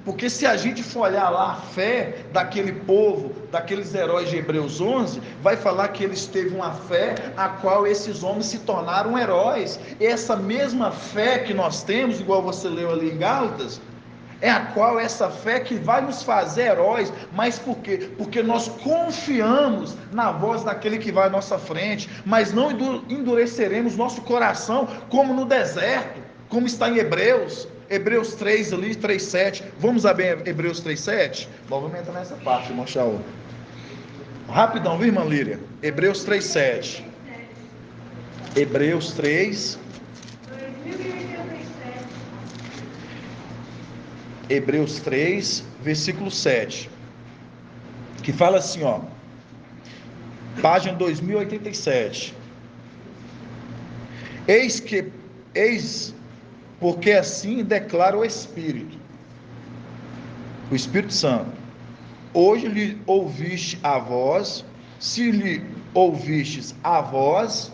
A: porque se a gente for olhar lá a fé daquele povo, daqueles heróis de Hebreus 11, vai falar que eles teve uma fé a qual esses homens se tornaram heróis. Essa mesma fé que nós temos, igual você leu ali em Gálatas, é a qual essa fé que vai nos fazer heróis. Mas por quê? Porque nós confiamos na voz daquele que vai à nossa frente, mas não endureceremos nosso coração como no deserto, como está em Hebreus 3 ali, 3:7. Vamos abrir Hebreus 3:7? Nós vamos entrar nessa parte, irmão Shaul. Rapidão, viu, irmã Líria? Hebreus 3:7. Hebreus 3. Hebreus 3, versículo 7, que fala assim, ó, página 2087, eis porque assim declara o Espírito Santo, hoje lhe ouviste a voz, se lhe ouvistes a voz,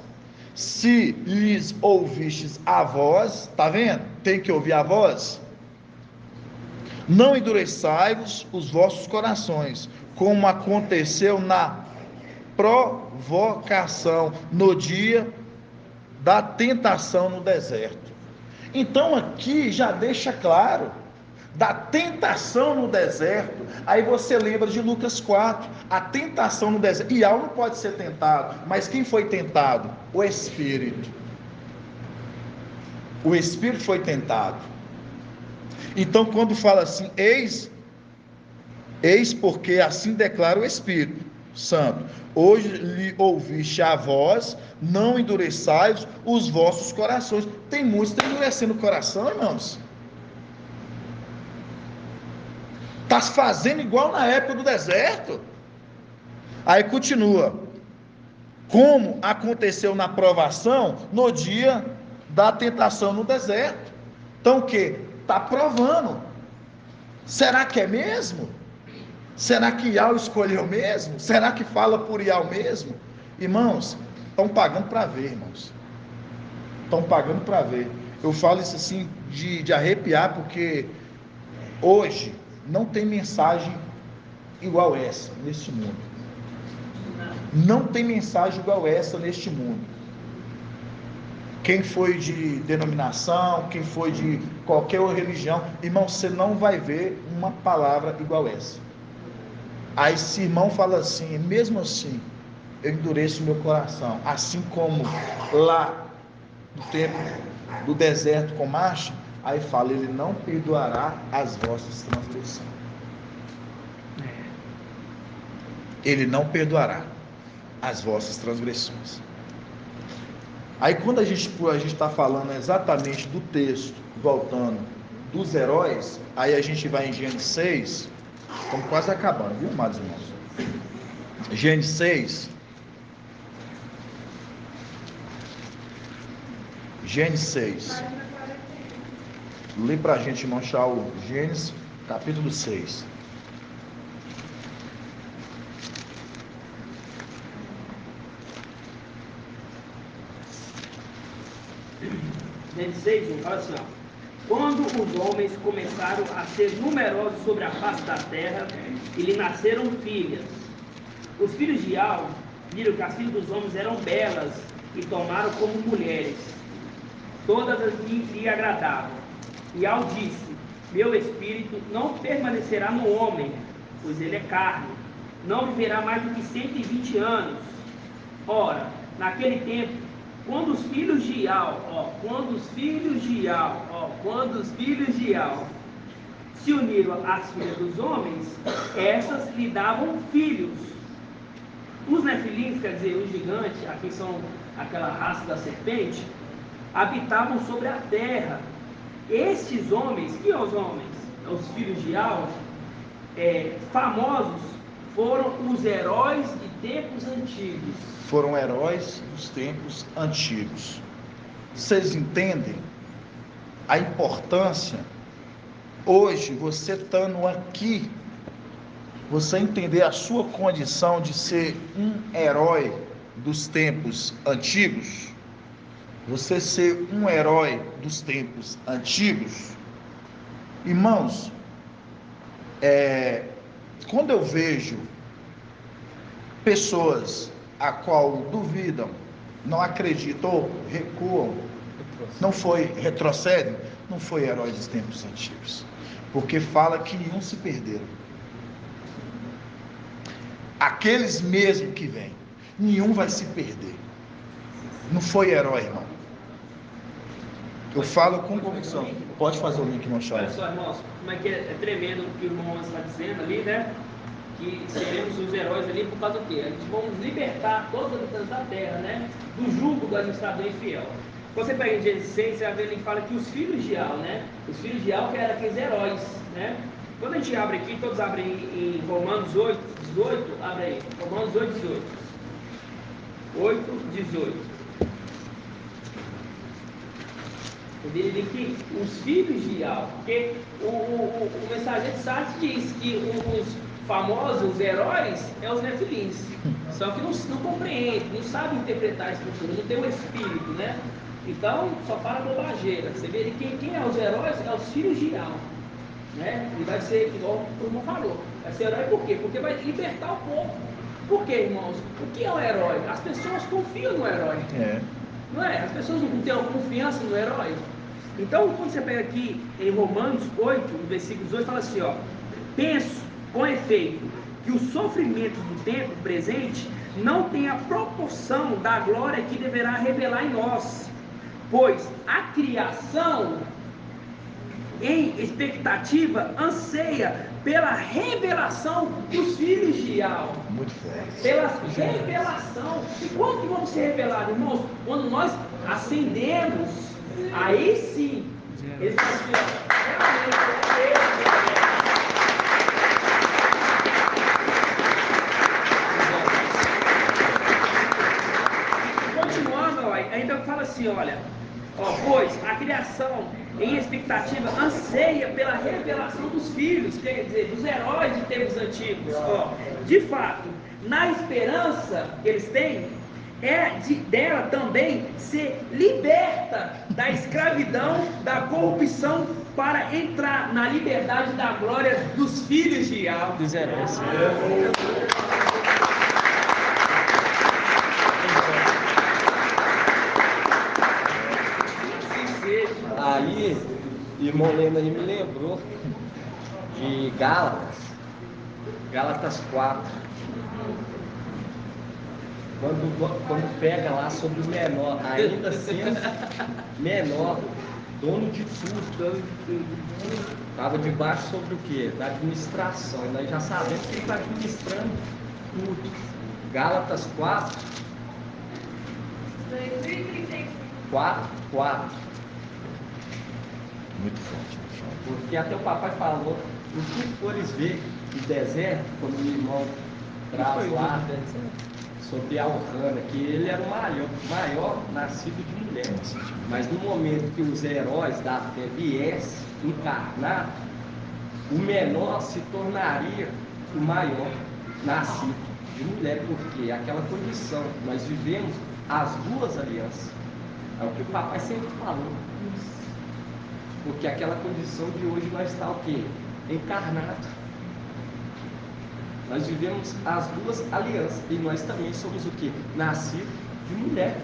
A: se lhes ouvistes a voz, tá vendo? Tem que ouvir a voz. Não endureçai-vos os vossos corações, como aconteceu na provocação, no dia da tentação no deserto. Então aqui já deixa claro, da tentação no deserto. Aí você lembra de Lucas 4, a tentação no deserto. E algo não pode ser tentado, mas quem foi tentado? O Espírito. O Espírito foi tentado. Então, quando fala assim, eis porque assim declara o Espírito Santo, hoje lhe ouviste a voz, não endureçais os vossos corações. Tem muitos que estão endurecendo o coração, irmãos. Está fazendo igual na época do deserto. Aí continua, como aconteceu na provação, no dia da tentação no deserto. Então o que? Está provando. Será que é mesmo? Será que Yahweh escolheu mesmo? Será que fala por Yahweh mesmo? Irmãos, estão pagando para ver, irmãos. Estão pagando para ver. Eu falo isso assim de arrepiar, porque hoje não tem mensagem igual essa neste mundo. Não tem mensagem igual essa neste mundo. Quem foi de denominação, quem foi de qualquer religião, irmão, você não vai ver uma palavra igual essa. Aí esse irmão fala assim, mesmo assim, eu endureço meu coração, assim como lá no tempo do deserto com marcha, aí fala, ele não perdoará as vossas transgressões. Ele não perdoará as vossas transgressões. Aí quando a gente está falando exatamente do texto, voltando dos heróis, aí a gente vai em Gênesis 6, estamos quase acabando, viu, amados irmãos? Gênesis 6. Gênesis 6. Lê para a gente, irmão Shaul, Gênesis, capítulo 6.
G: Gênesis 6, fala assim, ó. Quando os homens começaram a ser numerosos sobre a face da terra, e lhe nasceram filhas. Os filhos de Al viram que as filhas dos homens eram belas, e tomaram como mulheres. Todas as lhe agradavam. E Al disse, meu espírito não permanecerá no homem, pois ele é carne, não viverá mais do que 120 anos. Ora, naquele tempo, quando os filhos de Al se uniram às filhas dos homens, essas lhe davam filhos. Os nefilins, quer dizer, os gigantes, aqui são aquela raça da serpente, habitavam sobre a terra. Estes homens, que são os homens? Os filhos de Al, famosos, foram os heróis de tempos antigos.
A: Foram heróis dos tempos antigos. Vocês entendem a importância? Hoje, você estando aqui, você entender a sua condição de ser um herói dos tempos antigos, você ser um herói dos tempos antigos, irmãos, quando eu vejo pessoas a qual duvidam, não acreditam, recuam, retrocedem, não foi herói dos tempos antigos, porque fala que nenhum se perderam. Aqueles mesmo que vêm, nenhum vai se perder. Não foi herói, irmão. Eu falo com convicção. Pode fazer o link, irmão Charles.
G: Olha só, irmãos, como é que é tremendo o que o irmão está dizendo ali, né? Que seremos os heróis ali por causa do quê? A gente vamos libertar todos os habitantes da terra, né? Do jugo do administrador infiel. Quando você pega em Gênesis 6, você vai ver, ele fala que os filhos de Al, né? Os filhos de Al que eram aqueles heróis, né? Quando a gente abre aqui, todos abrem em Romanos 8, 18, abre aí, Romanos 8, 18. 8, 18. Ele diz que os filhos de Al, porque o mensageiro de Sardes diz que os famosos heróis é os nefilins, só que não compreendem, não sabem interpretar isso, não tem o espírito, né? Então só fala bobageira. Você vê quem é os heróis? É os filhos de Al, né? E vai ser, igual o irmão falou, vai ser herói por quê? Porque vai libertar o povo. Por quê, irmãos? O que é um herói? As pessoas confiam no herói. Não é? As pessoas não têm confiança no herói. Então, quando você pega aqui em Romanos 8, no versículo 18, fala assim, ó: penso, com efeito, que os sofrimentos do tempo presente não têm a proporção da glória que deverá revelar em nós, pois a criação, em expectativa, anseia pela revelação dos filhos de Al. Muito forte. Pela revelação. E quando que vamos ser revelados, irmãos? Quando nós acendemos, aí sim, eles vão ser realmente. Continuando, ainda fala assim, olha, pois a criação em expectativa anseia pela revelação dos filhos, quer dizer, dos heróis de tempos antigos. De fato, na esperança que eles têm, dela também ser liberta da escravidão, da corrupção, para entrar na liberdade da glória dos filhos de Yahweh.
C: Dos heróis. Aí, irmão Lena aí me lembrou de Gálatas 4. Quando pega lá sobre o menor, ainda sendo menor, dono de tudo, estava debaixo sobre o quê? Da administração. Nós já sabemos que ele está administrando tudo. Gálatas 4. 4.
A: Muito forte.
C: Porque até o papai falou, o que fores ver no deserto, quando o irmão traz lá sobre Alcana, que ele era o maior nascido de mulher. Mas no momento que os heróis da fé viessem encarnar, o menor se tornaria o maior nascido de mulher, porque aquela condição, nós vivemos as duas alianças. É o que o papai sempre falou. Porque aquela condição de hoje nós está o quê? Encarnado. Nós vivemos as duas alianças. E nós também somos o quê? Nascido de mulher.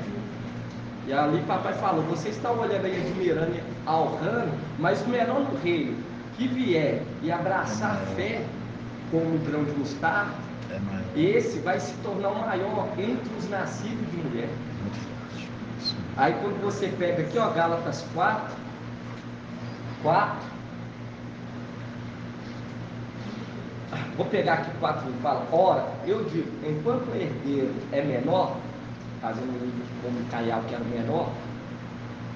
C: E ali papai falou, vocês estão olhando aí, admirando Alcana, mas o menor do reino que vier e abraçar a fé como um grão de mostarda, esse vai se tornar o maior entre os nascidos de mulher. Aí quando você pega aqui, ó, Gálatas 4, vou pegar aqui 4, fala, ora, eu digo, enquanto o herdeiro é menor, fazendo um livro como Caial, que era o menor,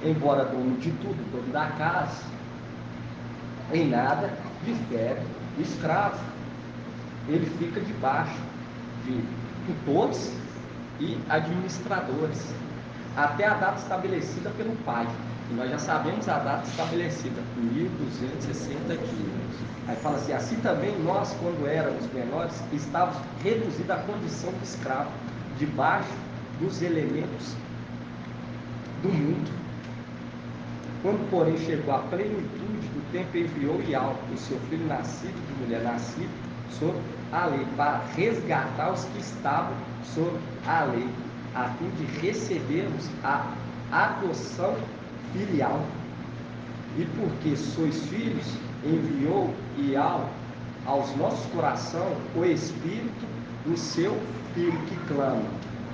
C: embora dono de tudo, dono da casa, em nada difere do escravo. Ele fica debaixo de tutores e administradores, até a data estabelecida pelo pai. E nós já sabemos a data estabelecida, 1260 dias. Aí fala assim, assim também nós, quando éramos menores, estávamos reduzidos à condição de escravo, debaixo dos elementos do mundo. Quando, porém, chegou a plenitude do tempo, enviou Yahweh, o seu filho nascido de mulher, nascido sob a lei, para resgatar os que estavam sob a lei, a fim de recebermos a adoção filial. E porque sois filhos, enviou Yahweh aos nossos corações o Espírito do seu Filho que clama,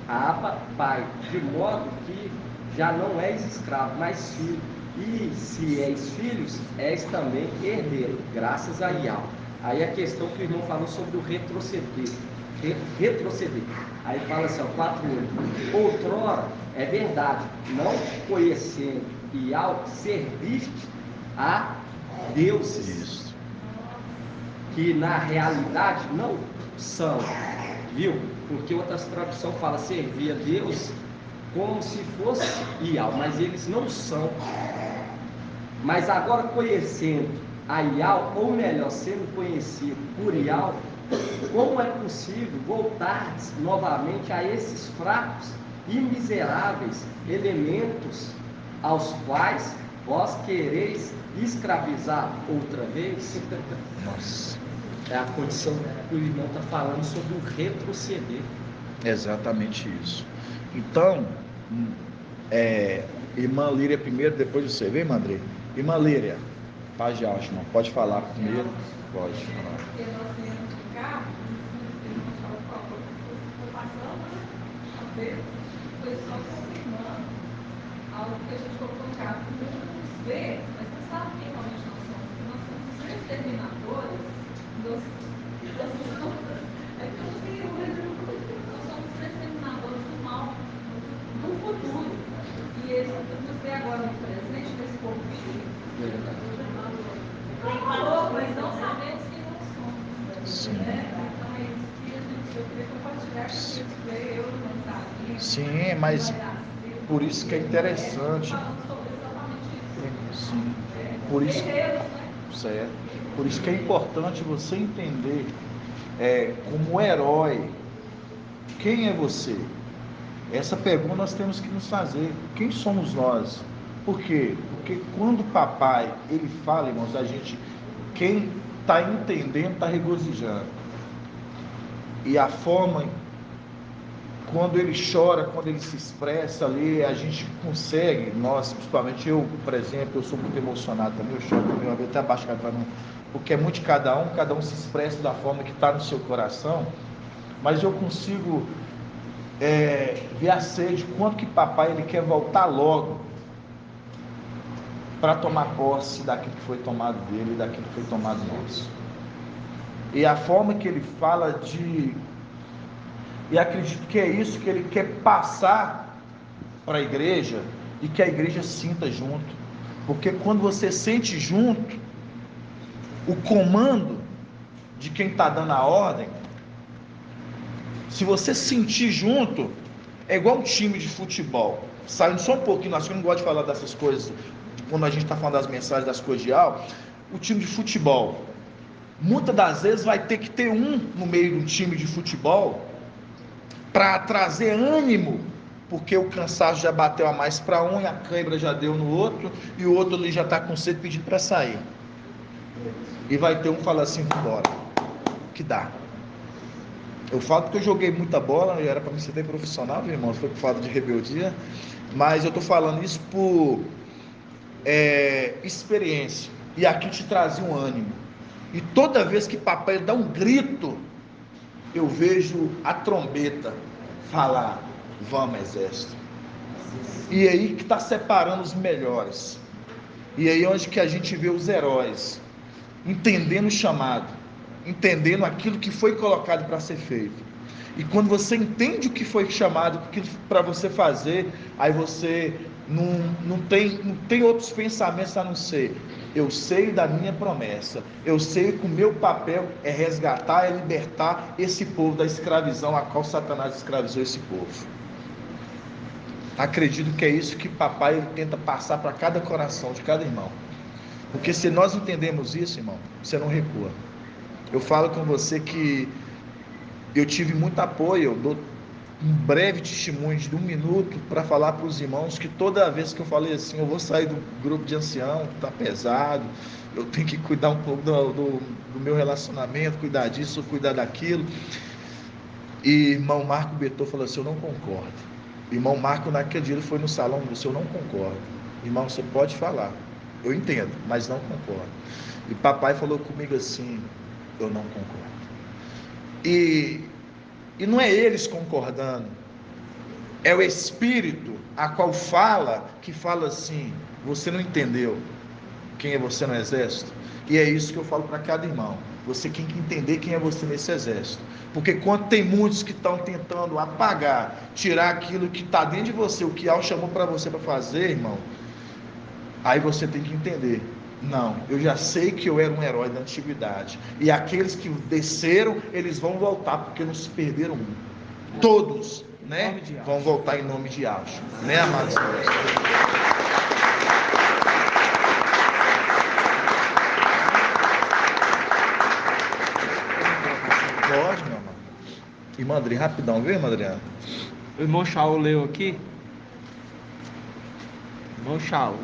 C: Abba, Pai, de modo que já não és escravo, mas filho. E se és filhos, és também herdeiro, graças a Yahweh. Aí a questão que o irmão falou sobre o retroceder. Aí fala assim, ó, 4:8. Outrora, é verdade, não conhecendo Yahweh, serviste a deuses, que na realidade não são, viu? Porque outras traduções falam servir a Deus como se fosse Yahweh, mas eles não são. Mas agora conhecendo a Yahweh, ou melhor, sendo conhecido por Yahweh, como é possível voltar novamente a esses fracos e miseráveis elementos aos quais vós quereis escravizar outra vez?
A: Nossa.
C: É a condição que o irmão está falando sobre o retroceder.
A: Exatamente isso. Então, irmã Líria primeiro, depois você vem, André? Irmã Líria, paz de alma, irmão. Pode falar primeiro? Pode falar.
E: Porque nós viemos de cá, foi passando, a ver, foi só confirmando algo que a gente colocou em cá. Vamos ver, mas você sabe quem realmente nós somos? Nós somos os exterminadores das lutas. É que eu sei, nós somos os exterminadores do mal, do futuro. E eles nos vê agora no presente, nesse corpinho. Quem falou, mas não sabemos quem nós somos.
A: Sim.
E: Né? Então é isso que a gente, eu queria compartilhar com vocês, eu não sabia.
A: Sim, mas por isso que é interessante.
E: Falando sobre exatamente isso.
A: Sim. Por isso,
E: Guerreiros, né?
A: certo. Por isso que é importante você entender como herói quem é você. Essa pergunta nós temos que nos fazer. Quem somos nós? Por quê? Porque quando o papai, ele fala, irmãos, a gente, quem está entendendo, está regozijando. E a forma, quando ele chora, quando ele se expressa ali, a gente consegue, nós, principalmente eu, por exemplo, eu sou muito emocionado também, eu choro também, eu até abaixo para não, porque é muito de cada um se expressa da forma que está no seu coração, mas eu consigo ver a sede, quanto que papai ele quer voltar logo para tomar posse daquilo que foi tomado dele, daquilo que foi tomado nosso. E a forma que ele fala e acredito que é isso que ele quer passar para a igreja, e que a igreja sinta junto, porque quando você sente junto o comando de quem está dando a ordem, se você sentir junto, é igual um time de futebol, saindo só um pouquinho, acho que eu não gosto de falar dessas coisas, quando a gente está falando das mensagens, das coisas de aula, o time de futebol, muitas das vezes vai ter que ter um no meio do time de futebol, para trazer ânimo, porque o cansaço já bateu a mais para um, e a cãibra já deu no outro, e o outro ali já está com sede pedindo para sair, e vai ter um que fala assim, bora, que dá. Eu falo porque eu joguei muita bola, eu era para me ser bem profissional, meu irmão, foi por falta de rebeldia, mas eu estou falando isso por experiência, e aqui te trazia um ânimo, e toda vez que papai dá um grito, eu vejo a trombeta falar, vamos exército, e aí que está separando os melhores, e aí onde que a gente vê os heróis, entendendo o chamado, entendendo aquilo que foi colocado para ser feito, e quando você entende o que foi chamado para você fazer, aí você não tem outros pensamentos a não ser, eu sei da minha promessa, eu sei que o meu papel é resgatar, é libertar esse povo da escravidão a qual Satanás escravizou esse povo. Acredito que é isso que papai ele tenta passar para cada coração de cada irmão, porque se nós entendemos isso, irmão, você não recua. Eu falo com você que eu tive muito apoio, eu dou um breve testemunho de 1 minuto para falar para os irmãos que toda vez que eu falei assim, eu vou sair do grupo de ancião, está pesado, eu tenho que cuidar um pouco do meu relacionamento, cuidar disso, cuidar daquilo, e irmão Marco Betor falou assim, eu não concordo. Irmão Marco naquele dia ele foi no salão, disse, eu não concordo. Irmão, você pode falar, eu entendo, mas não concordo. E papai falou comigo assim, eu não concordo. E não é eles concordando, é o Espírito a qual que fala assim, você não entendeu quem é você no exército? E é isso que eu falo para cada irmão, você tem que entender quem é você nesse exército, porque quando tem muitos que estão tentando apagar, tirar aquilo que está dentro de você, o que Al chamou para você para fazer, irmão, aí você tem que entender, não, eu já sei que eu era um herói da antiguidade, e aqueles que desceram, eles vão voltar, porque não se perderam um, todos, né, vão voltar em nome de Yahshua, né, amados? Pode, meu irmão. Irmã Adri, rapidão, viu, irmã Adriana?
G: O irmão Shaul leu aqui. Irmão Shaul.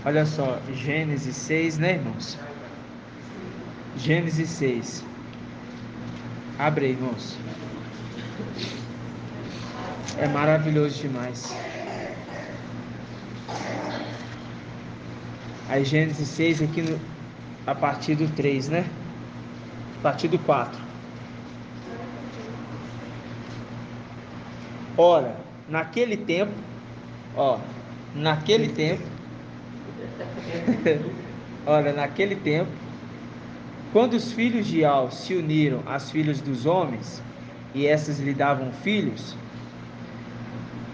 G: Olha só, Gênesis 6, né, irmãos? Gênesis 6. Abre aí, irmãos. É maravilhoso demais. Aí Gênesis 6 aqui a partir do 3, né? A partir do 4. Ora, naquele tempo, olha, naquele tempo, quando os filhos de Al se uniram às filhas dos homens, e essas lhe davam filhos,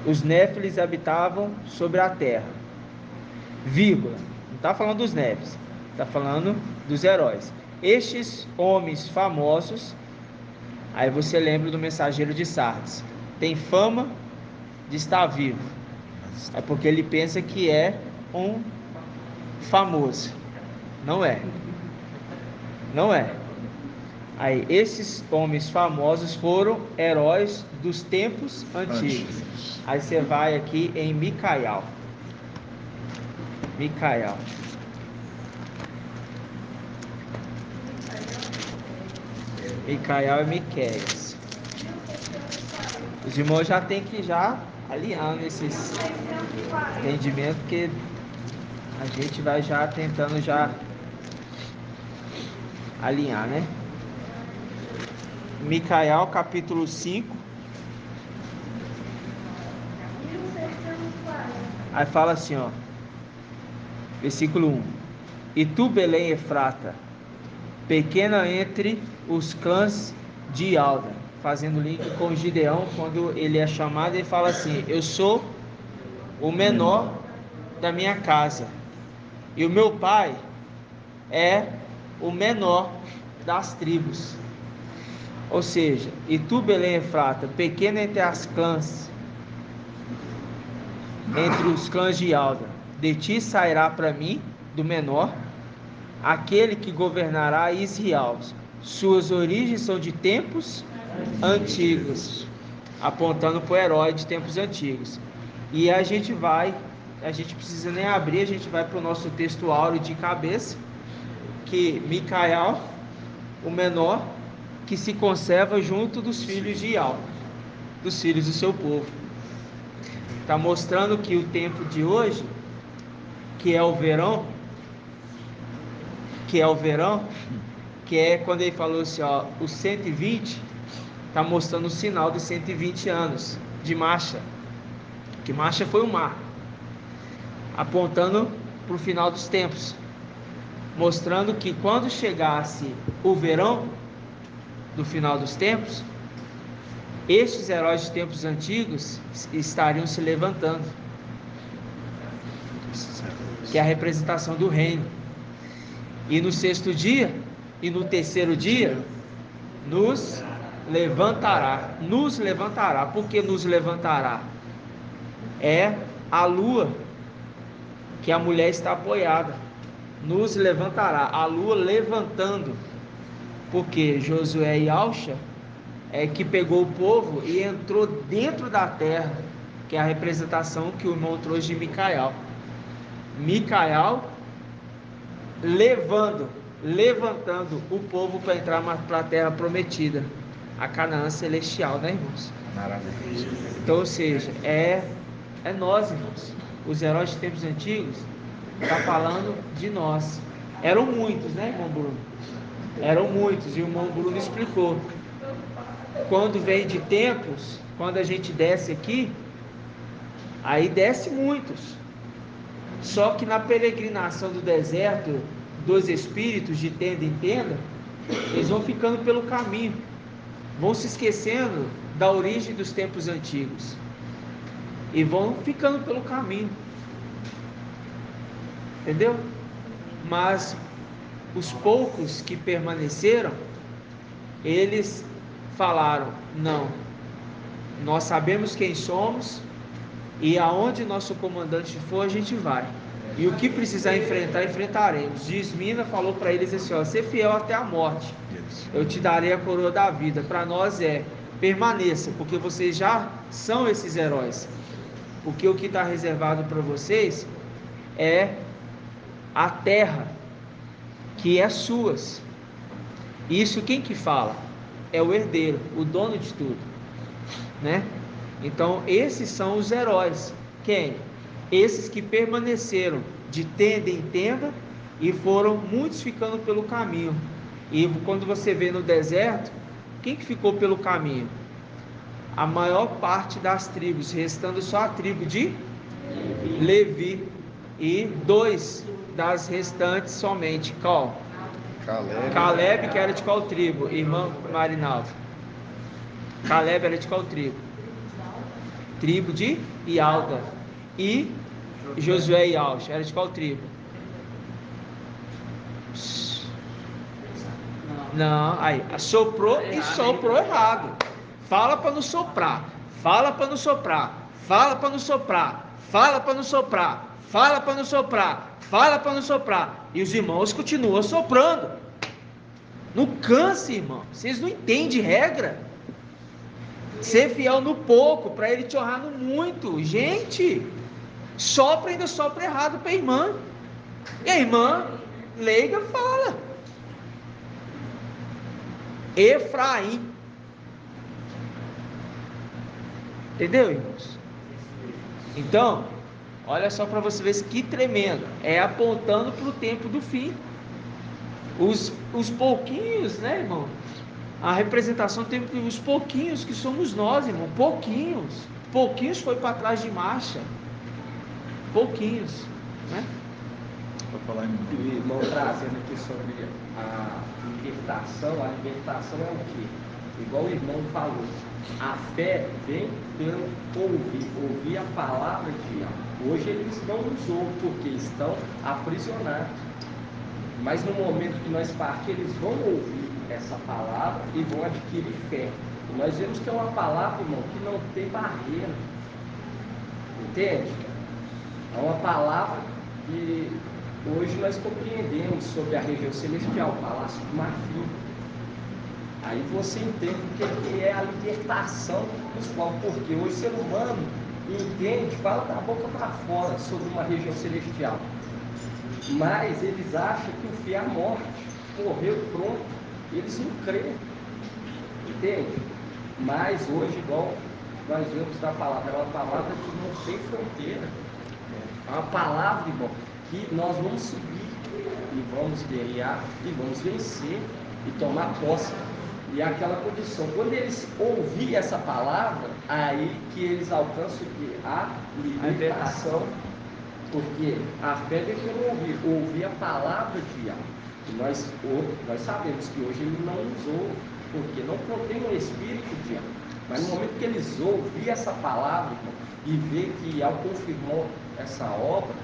G: os Néfilis habitavam sobre a terra, vírgula, não está falando dos Néfilis, está falando dos heróis. Estes homens famosos, aí você lembra do mensageiro de Sardes, tem fama de estar vivo, é porque ele pensa que é um famoso, não é, Aí, esses homens famosos foram heróis dos tempos antigos. Aí você vai aqui em Micael. Micael. Micael e Miqueias. Os irmãos já tem que já alinhar nesses entendimentos, porque a gente vai já tentando já alinhar, né? Micael capítulo 5. Aí fala assim, ó. Versículo 1. E tu, Belém Efrata, pequena entre os clãs de Alda, fazendo link com Gideão, quando ele é chamado, ele fala assim: eu sou o menor da minha casa, e o meu pai é o menor das tribos. Ou seja, e tu, Belém Efrata, pequena entre as clãs, entre os clãs de Alda, de ti sairá para mim, do menor, aquele que governará Israel. Suas origens são de tempos antigos, apontando para o herói de tempos antigos. E a gente precisa nem abrir, a gente vai para o nosso texto áureo de cabeça, que Micael, o menor, que se conserva junto dos filhos de Ial, dos filhos do seu povo. Está mostrando que o tempo de hoje, que é o verão, que é quando ele falou assim, ó, os 120, está mostrando o sinal dos 120 anos de marcha, que marcha foi o mar, apontando para o final dos tempos, mostrando que quando chegasse o verão do final dos tempos, estes heróis de tempos antigos estariam se levantando, que é a representação do reino. E no sexto dia e no terceiro dia nos levantará. Por que nos levantará? É a lua que a mulher está apoiada. Nos levantará, a lua levantando. Porque Josué e Alcha é que pegou o povo e entrou dentro da terra, que é a representação que o irmão trouxe de Micael. Micael levantando o povo para entrar para a terra prometida, a Canaã celestial, né, irmãos?
A: Maravilha.
G: Então, ou seja, é nós, irmãos. Os heróis de tempos antigos está falando de nós. Eram muitos, né, irmão Bruno? Eram muitos, e o irmão Bruno explicou. Quando vem de tempos, quando a gente desce aqui, aí desce muitos. Só que na peregrinação do deserto, dos espíritos de tenda em tenda, eles vão ficando pelo caminho, vão se esquecendo da origem dos tempos antigos e vão ficando pelo caminho, entendeu? Mas os poucos que permaneceram, eles falaram: não, nós sabemos quem somos, e aonde nosso comandante for, a gente vai. E o que precisar enfrentar, enfrentaremos. Diz Mina, falou para eles assim, ó: ser fiel até a morte, eu te darei a coroa da vida. Para nós permaneça, porque vocês já são esses heróis. Porque o que está reservado para vocês é a terra, que é suas. Isso quem que fala? É o herdeiro, o dono de tudo, né? Então esses são os heróis. Quem? Esses que permaneceram de tenda em tenda, e foram muitos ficando pelo caminho. E quando você vê no deserto, quem que ficou pelo caminho? A maior parte das tribos, restando só a tribo de Levi, e 2 das restantes somente. Qual? Caleb, que era de qual tribo? Irmão Marinaldo. Caleb era de qual tribo? Tribo de Ialda. E Josué e Alcha era de qual tribo? Não, aí soprou e soprou errado. Fala para não soprar, fala para não soprar, fala para não soprar, fala para não soprar, fala para não soprar, fala para não soprar. E os irmãos continuam soprando.
H: Não canse, irmão. Vocês não entendem regra. Ser fiel no pouco, para ele te honrar no muito. Gente, ainda sopra errado para a irmã. E a irmã leiga fala: Efraim. Entendeu, irmãos? Então, olha só para você ver que tremendo. É apontando para o tempo do fim. Os pouquinhos, né, irmão? A representação tem os pouquinhos que somos nós, irmão. Pouquinhos foi para trás de marcha. Pouquinhos, né?
A: Vou falar em
C: O irmão trazendo aqui sobre a libertação. A libertação é o quê? Igual o irmão falou, a fé vem pelo ouvir a palavra de Deus. Hoje eles não nos ouvem porque estão aprisionados. Mas no momento que nós partimos, eles vão ouvir essa palavra e vão adquirir fé. E nós vemos que é uma palavra, irmão, que não tem barreira. Entende? É uma palavra que hoje nós compreendemos sobre a região celestial, o Palácio do Marfim. Aí você entende o que é a libertação dos povos, porque hoje o ser humano entende, fala da boca para fora sobre uma região celestial. Mas eles acham que o fim é a morte, morreu, pronto, eles não creem, entende? Mas hoje, igual nós vemos da palavra, é uma palavra que não tem fronteira, é uma palavra, irmão, que nós vamos subir e vamos guerrear e vamos vencer e tomar posse. E aquela condição, quando eles ouvirem essa palavra, aí que eles alcançam a libertação. Porque a fé vem pelo ouvir a palavra de Yahweh. E nós sabemos que hoje ele não nos ouve, porque não contém o Espírito de Yahweh. Mas no momento que eles ouvem essa palavra, irmão, e ver que Yahweh confirmou essa obra,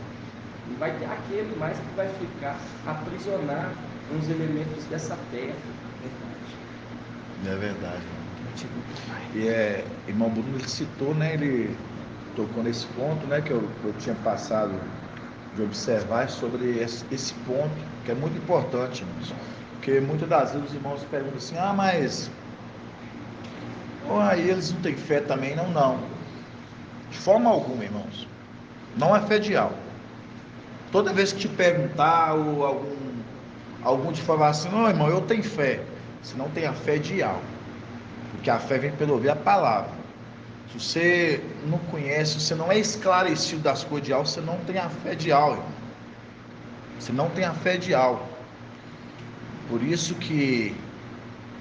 C: não vai ter aquele mais que vai ficar aprisionado nos elementos dessa terra.
A: É verdade, irmão. E irmão Bruno ele citou, né? Ele tocou nesse ponto, né? Que eu tinha passado de observar sobre esse ponto, que é muito importante, irmãos. Porque muitas das vezes os irmãos perguntam assim: ah, mas aí eles não têm fé também? Não, não. De forma alguma, irmãos. Não é fé de algo. Toda vez que te perguntar ou algum te falar assim: não, irmão, eu tenho fé. Você não tem a fé de algo. Porque a fé vem pelo ouvir a palavra. Se você não conhece, você não é esclarecido das coisas de algo, você não tem a fé de algo, irmão. Você não tem a fé de algo. Por isso que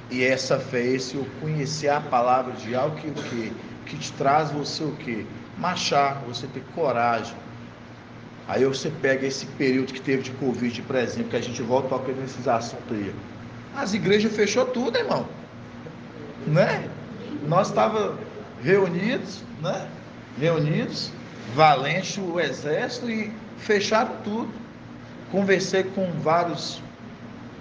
A: essa fé, esse eu conhecer a palavra de algo que te traz você o quê? Marchar, você ter coragem. Aí você pega esse período que teve de Covid, por exemplo, que a gente volta tocando nesses assuntos aí. As igrejas fechou tudo, irmão. Né? Nós estávamos reunidos, né? Valente o exército e fecharam tudo. Conversei com vários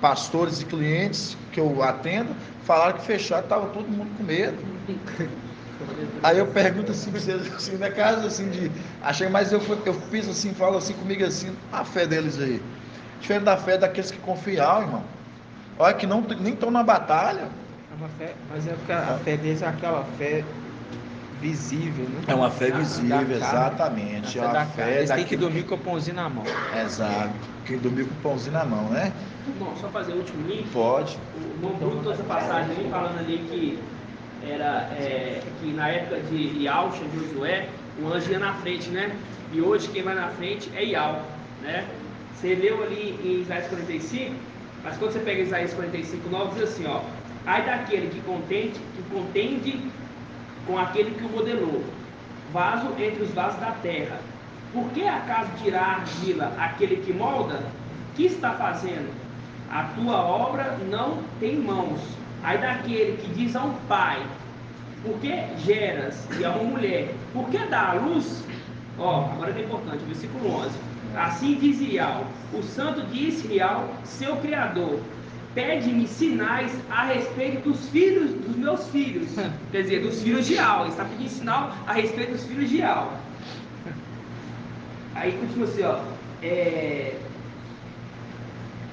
A: pastores e clientes que eu atendo, falaram que fecharam, estava todo mundo com medo. Aí eu pergunto assim para vocês, assim, na casa assim de. Achei, mas eu fiz assim, falo assim comigo assim, a fé deles aí. Diferente da fé daqueles que confiam, irmão. Olha que nem estão na batalha.
H: É uma fé, mas é porque a fé deles é aquela fé visível, né?
A: É uma fé visível, exatamente. É uma fé
H: eles têm que dormir com o pãozinho na mão.
A: Exato. Tem que dormir com o pãozinho na mão, né?
G: Bom, só fazer o último link.
A: Pode.
G: O irmão Bruno trouxe a passagem ali, falando ali que que na época de Yauxa, de Josué, o anjo ia na frente, né? E hoje quem vai na frente é Yau, né? Você leu ali em Isaías 45, mas quando você pega Isaías 45, 9, diz assim, ó: ai daquele que contende com aquele que o modelou, vaso entre os vasos da terra. Por que acaso dirá a argila aquele que molda? Que está fazendo? A tua obra não tem mãos. Ai daquele que diz a um pai: por que geras? E a uma mulher: por que dá a luz? Ó, agora é importante, versículo 11. Assim diz Yahweh, o santo de Israel, seu criador: pede-me sinais a respeito dos filhos, dos meus filhos. Quer dizer, dos filhos de Yahweh. Está pedindo sinal a respeito dos filhos de Yahweh. Aí continua assim, ó: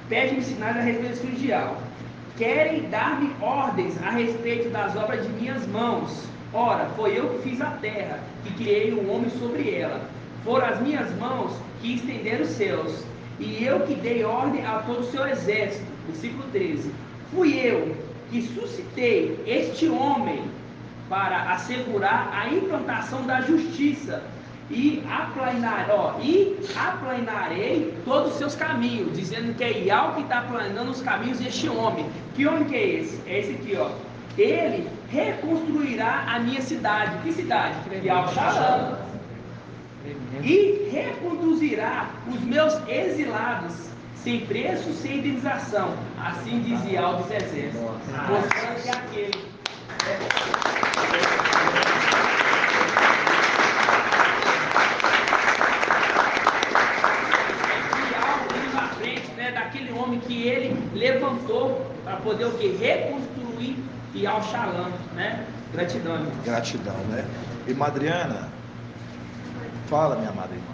G: pede-me sinais a respeito dos filhos de Yahweh. querem dar-me ordens a respeito das obras de minhas mãos. Ora, foi eu que fiz a terra, que criei o homem sobre ela. Foram as minhas mãos que estenderam os céus, e eu que dei ordem a todo o seu exército. Versículo 13. Fui eu que suscitei este homem para assegurar a implantação da justiça, e aplanarei todos os seus caminhos, dizendo que é Yahweh que está aplanando os caminhos deste homem. Que homem que é esse? É esse aqui, ó. Ele reconstruirá a minha cidade. Que cidade? Yahweh. E reconduzirá os meus exilados sem preço, sem indenização. Assim diz Yahweh dos exércitos. Mostrando que aquele daquele homem que ele levantou para poder o que? Reconstruir e ao Shalom, né? Gratidão, irmão.
A: Gratidão, né? E Madriana, fala, minha amada irmã.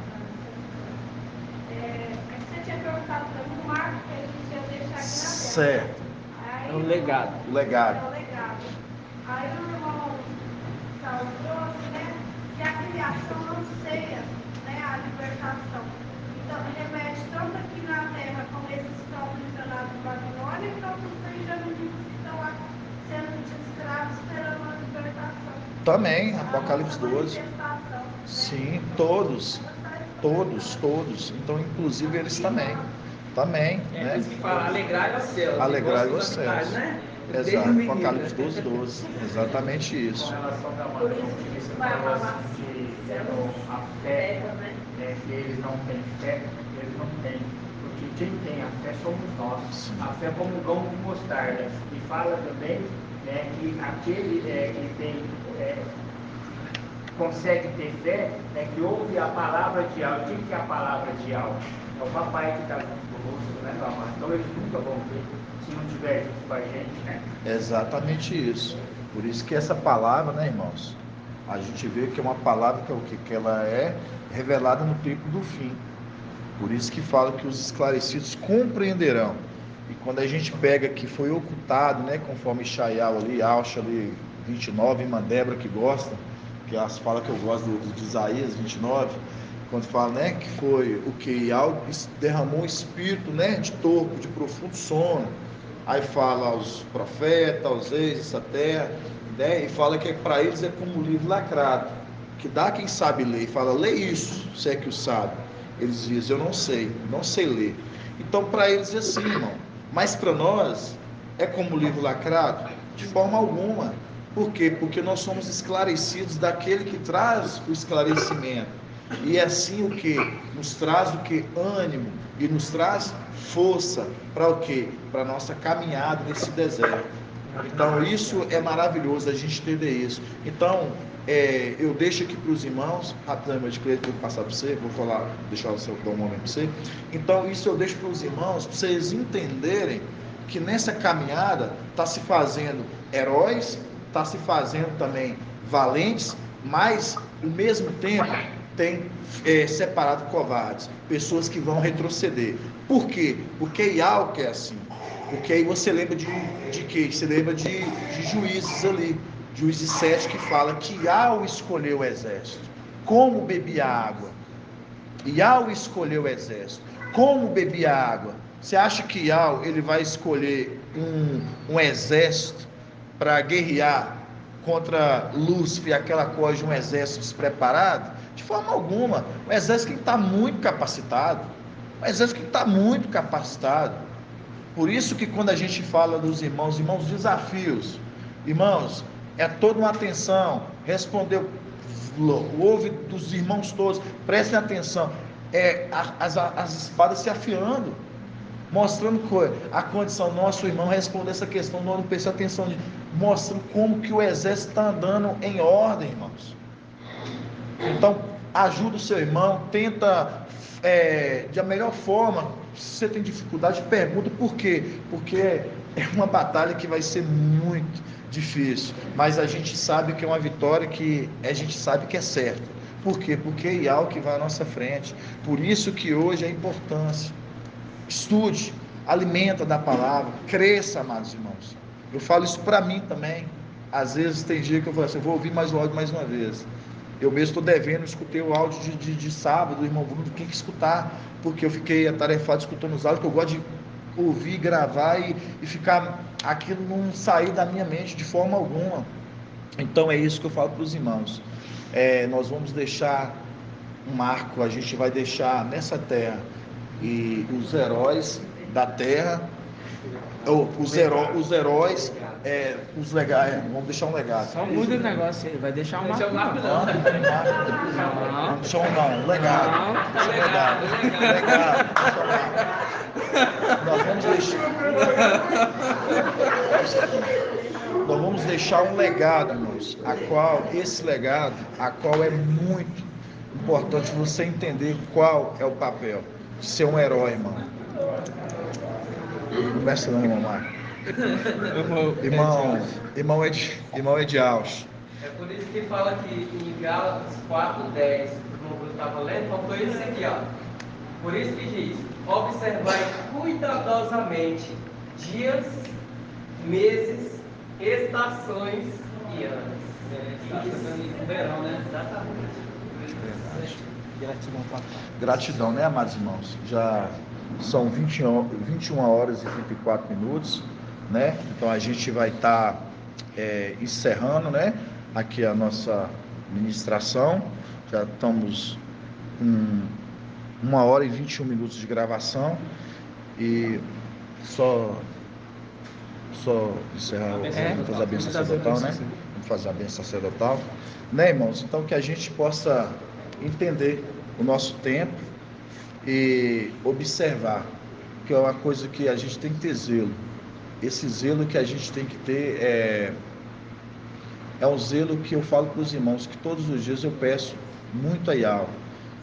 E: Você tinha perguntado sobre o marco que a gente ia deixar aqui na terra.
A: Certo.
E: Aí,
H: É um legado.
A: O legado.
E: É o legado. Aí o irmão Saulo trouxe, né? Que a criação anseia, né? A libertação. Então, remete tanto aqui na terra como esses que estão prisionados em Babilônia, quanto os benjamitas que estão lá sendo escravos esperando a libertação.
A: Também, Apocalipse 12.
E: Manifestação, né?
A: Sim, todos. Então, inclusive eles também. Também,
G: É
A: né?
G: isso que fala, alegrai os céus.
A: Alegrai
G: Igual
A: os
G: as cidades,
A: céus.
G: né?
A: Exato,
G: Desde o menino,
A: Apocalipse
G: né?
A: 12. Exatamente isso.
B: Com relação da mãe, como você falou que a fé, que eles não têm fé, eles não têm. Porque quem tem a fé somos nós. A fé como grão de mostarda. E fala também, né, que aquele que tem, consegue ter fé, que ouve a palavra de Yahweh. O que é a palavra de Yahweh? É o papai que está junto conosco, né, meu amado? Então eles nunca vão ver se não estiver junto com a gente, né?
A: Exatamente isso. Por isso que essa palavra, né, irmãos? A gente vê que é uma palavra que é o quê? Que ela é revelada no tempo do fim. Por isso que fala que os esclarecidos compreenderão. E quando a gente pega que foi ocultado, né, conforme Shaial ali, Alcha ali, 29, irmã Débora que gosta, que elas falam que eu gosto de Isaías 29, quando fala, né, que foi o que Yahweh derramou um espírito, né, de torpor, de profundo sono. Aí fala aos profetas, aos reis dessa terra, né, e fala que para eles é como um livro lacrado, que dá quem sabe ler, e fala, lê isso, se é que o sabe. Eles dizem, eu não sei ler. Então para eles é assim, irmão. Mas para nós, é como livro lacrado? De forma alguma. Por quê? Porque nós somos esclarecidos daquele que traz o esclarecimento. E assim o que? Nos traz o que? Ânimo. E nos traz força. Para o quê? Para a nossa caminhada nesse deserto. Então isso é maravilhoso, a gente entender isso. Então, eu deixo aqui para os irmãos, rapidamente, eu vou passar para você, vou falar, deixar o seu dar um momento para você. Então, isso eu deixo para os irmãos, para vocês entenderem que nessa caminhada está se fazendo heróis, está se fazendo também valentes, mas ao mesmo tempo tem separado covardes, pessoas que vão retroceder. Por quê? Porque Yahweh quer assim. Porque aí você lembra de quê? Você lembra de Juízes ali, Juízes 7, que fala que Yahweh escolheu o exército. Como bebia água? Yahweh escolheu o exército. Como bebia água? Você acha que Yahweh ele vai escolher um exército para guerrear contra Lúcifer, aquela coisa de um exército despreparado? De forma alguma. O exército que está muito capacitado. O exército que está muito capacitado. Por isso que quando a gente fala dos irmãos, desafios, irmãos, é toda uma atenção, respondeu, ouve dos irmãos todos, prestem atenção, as espadas se afiando, mostrando a condição, nosso irmão responde essa questão, não presta atenção, mostrando como que o exército está andando em ordem, irmãos. Então, ajuda o seu irmão, tenta de a melhor forma. Se você tem dificuldade, pergunta por quê. Porque é uma batalha que vai ser muito difícil, mas a gente sabe que é uma vitória que a gente sabe que é certa. Por quê? Porque é Yahweh que vai à nossa frente. Por isso que hoje a importância. Estude, alimenta da palavra, cresça, amados irmãos. Eu falo isso para mim também. Às vezes tem dia que eu falo assim, eu vou ouvir mais o áudio mais uma vez. Eu mesmo estou devendo, escutei o áudio de sábado, do irmão Bruno, tem que escutar, porque eu fiquei atarefado escutando os áudios, que eu gosto de ouvir, gravar e ficar, aquilo não sair da minha mente de forma alguma. Então é isso que eu falo para os irmãos. Nós vamos deixar um marco, a gente vai deixar nessa terra e os heróis da terra, os heróis, os legais, vamos deixar um legado.
H: Só muda o negócio aí, vai deixar um marco.
A: Vamos deixar um legado. Legado. Nós vamos deixar um legado, irmãos, esse legado é muito importante você entender qual é o papel de ser um herói, irmão. Não começa não, mamãe. Irmão Edialcho.
D: É por isso que fala que em Gálatas 4:10, como eu estava lendo, faltou isso aqui, ó. Por isso que diz, observai cuidadosamente dias, meses, estações e anos.
G: No verão, né?
D: Exatamente.
A: Gratidão, né, amados irmãos? Já são 21 horas e 34 minutos, né? Então a gente vai estar encerrando, né, aqui a nossa ministração. Já estamos com 1 hora e 21 minutos de gravação e só encerrar, vamos fazer a bênção sacerdotal, né? Vamos fazer a bênção sacerdotal, né, irmãos? Então que a gente possa entender o nosso tempo e observar, que é uma coisa que a gente tem que ter zelo. Esse zelo que a gente tem que ter é um zelo que eu falo para os irmãos, que todos os dias eu peço muito a Yahweh,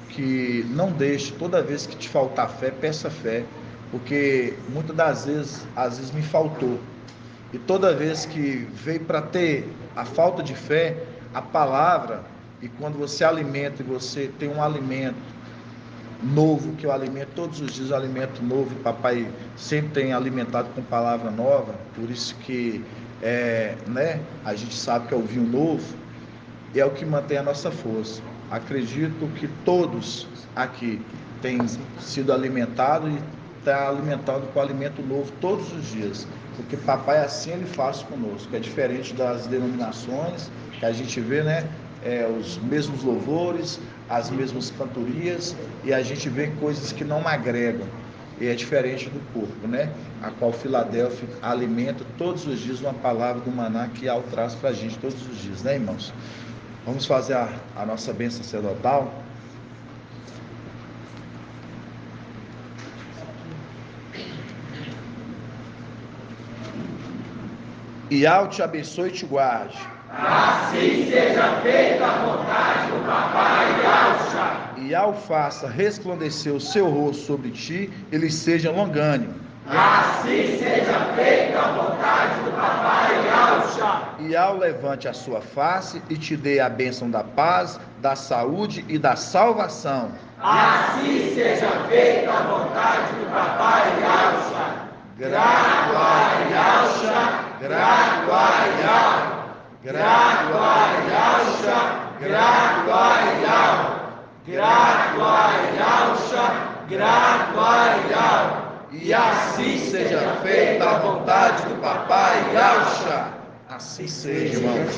A: que não deixe, toda vez que te faltar fé, peça fé, porque muitas das vezes, às vezes me faltou, e toda vez que veio para ter a falta de fé, a palavra, e quando você alimenta e você tem um alimento novo, que eu alimento todos os dias, alimento novo, e papai sempre tem alimentado com palavra nova, por isso que né, a gente sabe que é o vinho novo, e é o que mantém a nossa força. Acredito que todos aqui têm sido alimentados e estão alimentando com alimento novo todos os dias, porque papai assim ele faz conosco, é diferente das denominações que a gente vê, né? Os mesmos louvores, as mesmas cantorias, e a gente vê coisas que não agregam, e é diferente do corpo, né? A qual Filadélfia alimenta todos os dias uma palavra do maná que Yahweh traz para a gente todos os dias, né, irmãos? Vamos fazer a nossa bênção sacerdotal. Yahweh te abençoe e te guarde.
I: Assim seja feita a vontade do papai Yahshua.
A: Yahweh faça resplandecer o seu rosto sobre ti, e lhe seja longânimo.
I: Assim seja feita a vontade do papai Yahshua.
A: Yahweh levante a sua face e te dê a bênção da paz, da saúde e da salvação.
I: Assim seja feita a vontade do papai Yahshua. Grato a Yahshua, grato a Yahweh. Grato a Yahshua, grato a Yahweh. Grato a Yahshua, grato a Yahweh.
A: E assim seja feita a vontade do papai Yahshua. Assim seja, irmãos.